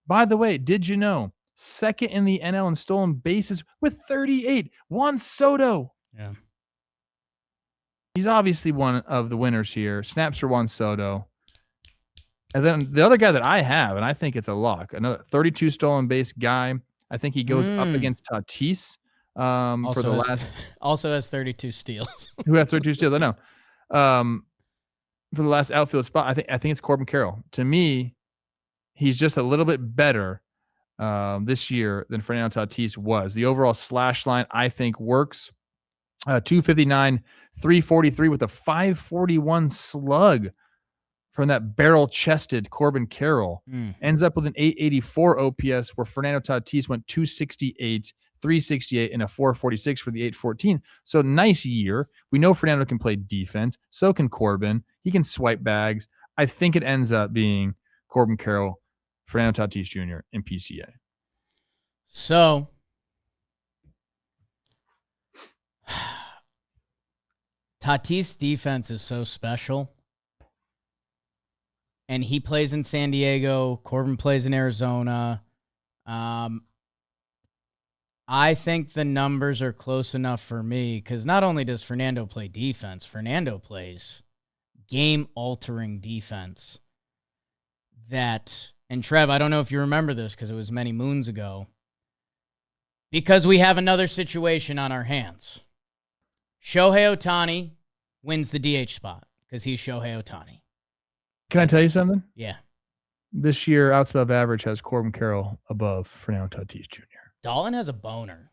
[SPEAKER 2] by the way, did you know? Second in the NL in stolen bases with 38. Juan Soto.
[SPEAKER 1] Yeah.
[SPEAKER 2] He's obviously one of the winners here. Snaps for Juan Soto. And then the other guy that I have, and I think it's a lock, another 32 stolen base guy. I think he goes up against Tatis for the last.
[SPEAKER 1] Also has 32 steals.
[SPEAKER 2] Who has 32 steals? I know. For the last outfield spot, I think it's Corbin Carroll. To me, he's just a little bit better this year than Fernando Tatis was. The overall slash line, I think, works. 259, 343 with a 541 slug from that barrel-chested Corbin Carroll. Ends up with an 884 OPS where Fernando Tatis went 268, 368 and a 446 for the 814. So nice year. We know Fernando can play defense. So can Corbin. He can swipe bags. I think it ends up being Corbin Carroll, Fernando Tatis Jr., and PCA.
[SPEAKER 1] So Tatis' defense is so special. And he plays in San Diego. Corbin plays in Arizona. I think the numbers are close enough for me because not only does Fernando play defense, Fernando plays game-altering defense. And Trev, I don't know if you remember this because it was many moons ago, because we have another situation on our hands. Shohei Ohtani wins the DH spot because he's Shohei Ohtani.
[SPEAKER 2] Can I tell you something?
[SPEAKER 1] Yeah.
[SPEAKER 2] This year, outs above average has Corbin Carroll above Fernando Tatis Jr.
[SPEAKER 1] Dalton has a boner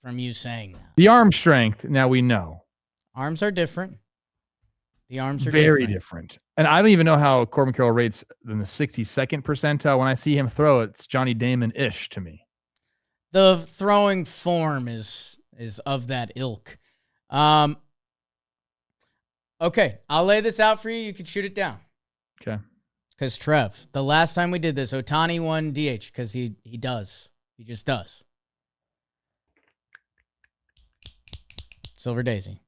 [SPEAKER 1] from you saying that.
[SPEAKER 2] The arm strength, now we know.
[SPEAKER 1] Arms are different. The arms are
[SPEAKER 2] very different. And I don't even know how Corbin Carroll rates in the 62nd percentile. When I see him throw, it's Johnny Damon-ish to me.
[SPEAKER 1] The throwing form is of that ilk. Okay, I'll lay this out for you. You can shoot it down.
[SPEAKER 2] Okay.
[SPEAKER 1] Because, Trev, the last time we did this, Ohtani won DH because he does. He just does. Silver Daisy.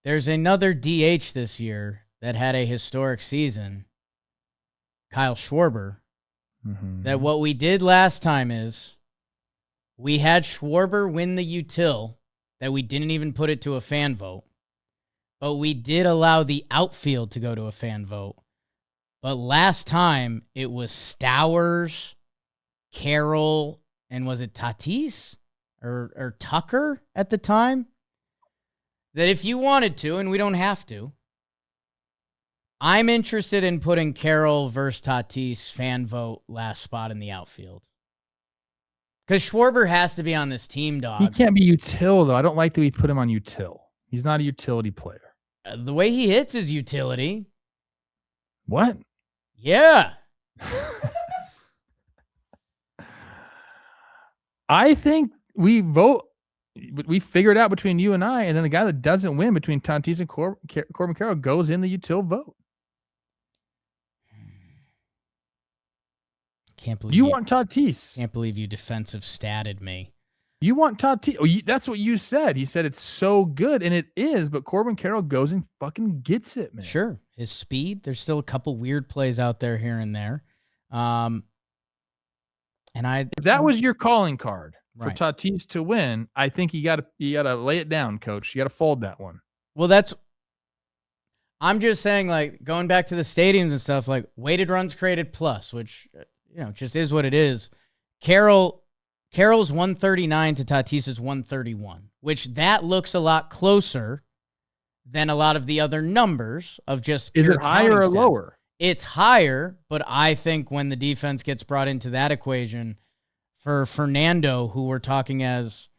[SPEAKER 1] There's another DH this year that had a historic season, Kyle Schwarber, that what we did last time is we had Schwarber win the util, that we didn't even put it to a fan vote, but we did allow the outfield to go to a fan vote. But last time, it was Stowers, Carroll, and was it Tatis or Tucker at the time? That if you wanted to, and we don't have to, I'm interested in putting Carroll versus Tatis fan vote last spot in the outfield. Because Schwarber has to be on this team, dog.
[SPEAKER 2] He can't be util, though. I don't like that we put him on util. He's not a utility player.
[SPEAKER 1] The way he hits is utility.
[SPEAKER 2] What?
[SPEAKER 1] Yeah.
[SPEAKER 2] I think we figure it out between you and I, and then the guy that doesn't win between Tatis and Corbin Carroll goes in the util vote.
[SPEAKER 1] Can't believe
[SPEAKER 2] you want Tatis.
[SPEAKER 1] Can't believe you defensive statted me.
[SPEAKER 2] You want Tatis. Oh, that's what you said. He said it's so good, and it is, but Corbin Carroll goes and fucking gets it, man.
[SPEAKER 1] Sure. His speed, there's still a couple weird plays out there here and there. If
[SPEAKER 2] that was your calling card for
[SPEAKER 1] right.
[SPEAKER 2] Tatis to win, I think you gotta lay it down, coach. You gotta fold that one.
[SPEAKER 1] Well, I'm just saying, like, going back to the stadiums and stuff, like weighted runs created plus, which just is what it is. Carroll's 139 to Tatis's 131, which that looks a lot closer than a lot of the other numbers of just
[SPEAKER 2] is
[SPEAKER 1] pure
[SPEAKER 2] it higher or
[SPEAKER 1] stats.
[SPEAKER 2] lower?
[SPEAKER 1] It's higher, but I think when the defense gets brought into that equation for Fernando, who we're talking as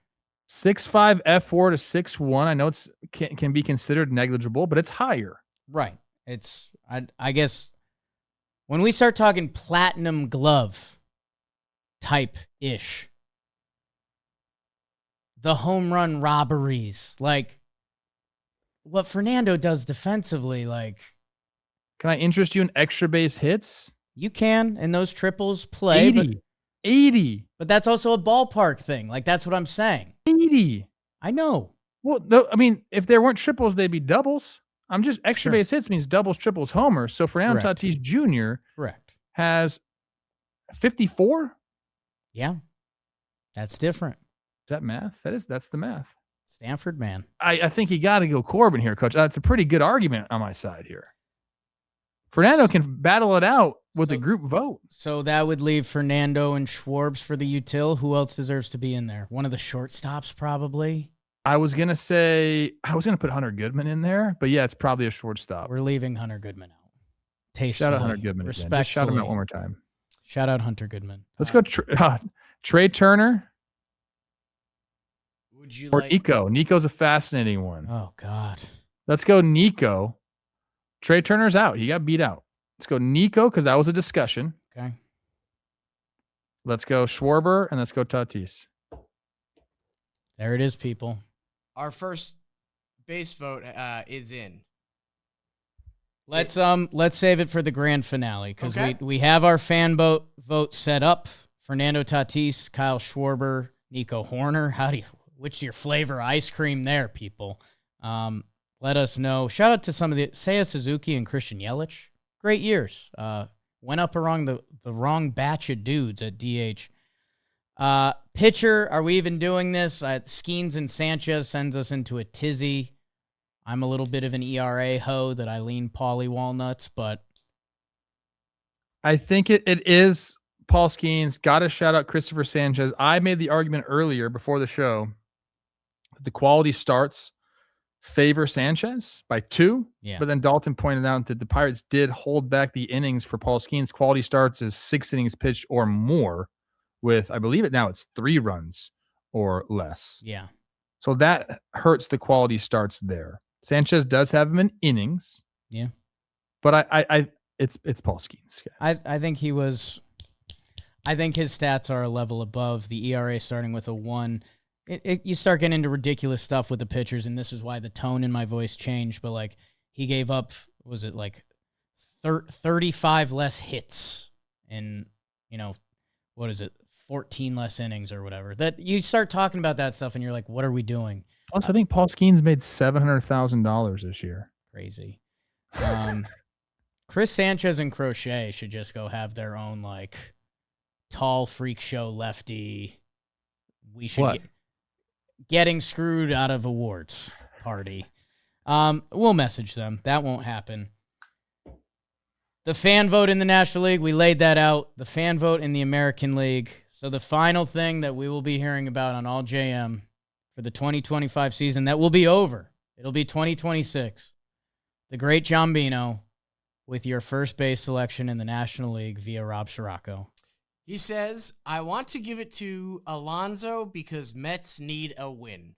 [SPEAKER 2] 6'5" F4 to 6'1", I know it's can be considered negligible, but it's higher.
[SPEAKER 1] Right. It's I guess when we start talking platinum glove type ish, the home run robberies, like what Fernando does defensively, like.
[SPEAKER 2] Can I interest you in extra base hits?
[SPEAKER 1] You can, and those triples play.
[SPEAKER 2] 80.
[SPEAKER 1] But that's also a ballpark thing. Like, that's what I'm saying.
[SPEAKER 2] 80.
[SPEAKER 1] I know.
[SPEAKER 2] Well, no, I mean, if there weren't triples, they'd be doubles. I'm just extra
[SPEAKER 1] Sure.
[SPEAKER 2] base hits means doubles, triples, homers. So Fernando Tatis Jr.
[SPEAKER 1] Correct.
[SPEAKER 2] has 54.
[SPEAKER 1] Yeah. That's different.
[SPEAKER 2] Is that math? That's the math.
[SPEAKER 1] Stanford, man.
[SPEAKER 2] I think you got to go Corbin here, coach. That's a pretty good argument on my side here. Fernando can battle it out with a group vote.
[SPEAKER 1] So that would leave Fernando and Schwarbs for the util. Who else deserves to be in there? One of the shortstops, probably.
[SPEAKER 2] I was gonna put Hunter Goodman in there, but yeah, it's probably a shortstop.
[SPEAKER 1] We're leaving Hunter Goodman out. Tastefully.
[SPEAKER 2] Shout out Hunter Goodman.
[SPEAKER 1] Respectfully.
[SPEAKER 2] Just shout him out one more time.
[SPEAKER 1] Shout out Hunter Goodman.
[SPEAKER 2] Let's go Trey Turner
[SPEAKER 4] Would you
[SPEAKER 2] or
[SPEAKER 4] like
[SPEAKER 2] Nico. Nico's a fascinating one.
[SPEAKER 1] Oh, God.
[SPEAKER 2] Let's go Nico. Trey Turner's out. He got beat out. Let's go Nico because that was a discussion.
[SPEAKER 1] Okay.
[SPEAKER 2] Let's go Schwarber and let's go Tatis.
[SPEAKER 1] There it is, people.
[SPEAKER 4] Our first base vote is in.
[SPEAKER 1] Let's save it for the grand finale because
[SPEAKER 4] Okay.
[SPEAKER 1] we have our fan vote set up. Fernando Tatis, Kyle Schwarber, Nico Horner. Which your flavor ice cream there, people? Let us know. Shout out to some of the Seiya Suzuki and Christian Yelich. Great years. Went up around the wrong batch of dudes at DH. Pitcher, are we even doing this? Skeens and Sanchez sends us into a tizzy. I'm a little bit of an ERA hoe that I lean Paulie Walnuts, but
[SPEAKER 2] I think it is Paul Skeens. Got to shout out Christopher Sanchez. I made the argument earlier before the show that the quality starts favor Sanchez by 2.
[SPEAKER 1] yeah.
[SPEAKER 2] But then Dalton pointed out that the Pirates did hold back the innings for Paul Skeens. Quality starts is 6 innings pitched or more with, I believe it's 3 runs or less.
[SPEAKER 1] Yeah.
[SPEAKER 2] So that hurts the quality starts there. Sanchez does have him in innings.
[SPEAKER 1] Yeah.
[SPEAKER 2] But it's Paul Skeens. Guys.
[SPEAKER 1] I think his stats are a level above the ERA starting with a 1. You start getting into ridiculous stuff with the pitchers, and this is why the tone in my voice changed. But like he gave up, was it like 35 less hits and 14 less innings or whatever. That you start talking about that stuff, and you're like, what are we doing?
[SPEAKER 2] Plus, I think Paul Skeens made $700,000 this year.
[SPEAKER 1] Crazy. Chris Sanchez and Crochet should just go have their own like tall freak show lefty. We should getting screwed out of awards party. We'll message them. That won't happen. The fan vote in the National League, we laid that out. The fan vote in the American League. So the final thing that we will be hearing about on All JM for the 2025 season, that will be over. It'll be 2026. The great John Bino with your first base selection in the National League via Rob Scirocco.
[SPEAKER 4] He says, I want to give it to Alonso because Mets need a win.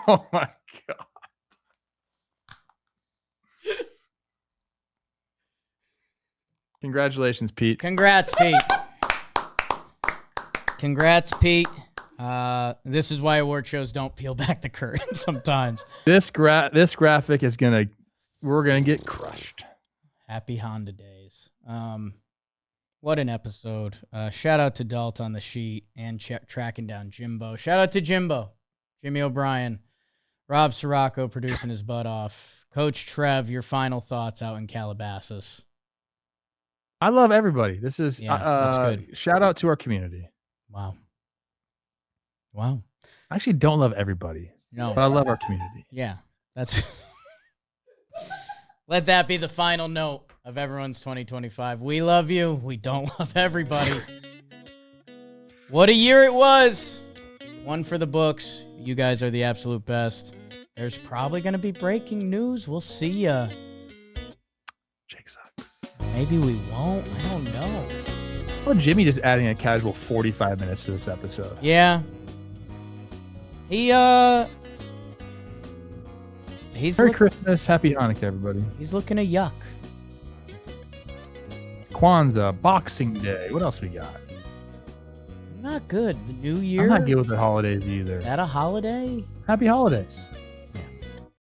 [SPEAKER 2] Oh, my God. Congratulations, Pete.
[SPEAKER 1] Congrats, Pete. Congrats, Pete. This is why award shows don't peel back the curtain sometimes.
[SPEAKER 2] This graphic is we're gonna get crushed.
[SPEAKER 1] Happy Honda days. What an episode. Shout out to Dalt on the sheet and tracking down Jimbo. Shout out to Jimbo, Jimmy O'Brien, Rob Scirocco producing his butt off. Coach Trev, your final thoughts out in Calabasas.
[SPEAKER 2] I love everybody. This is
[SPEAKER 1] that's good.
[SPEAKER 2] Shout out to our community.
[SPEAKER 1] Wow.
[SPEAKER 2] I actually don't love everybody.
[SPEAKER 1] No.
[SPEAKER 2] But I love our community.
[SPEAKER 1] Yeah. That's let that be the final note of everyone's 2025. We love you. We don't love everybody. What a year it was. One for the books. You guys are the absolute best. There's probably going to be breaking news. We'll see ya.
[SPEAKER 2] Jake sucks.
[SPEAKER 1] Maybe we won't. I don't know.
[SPEAKER 2] Oh, Jimmy just adding a casual 45 minutes to this episode.
[SPEAKER 1] Yeah. He's
[SPEAKER 2] Merry Christmas. Happy Hanukkah, everybody.
[SPEAKER 1] He's looking a yuck.
[SPEAKER 2] Kwanzaa, Boxing Day. What else we got?
[SPEAKER 1] Not good. The New Year.
[SPEAKER 2] I'm not good with the holidays either.
[SPEAKER 1] Is that a holiday?
[SPEAKER 2] Happy holidays.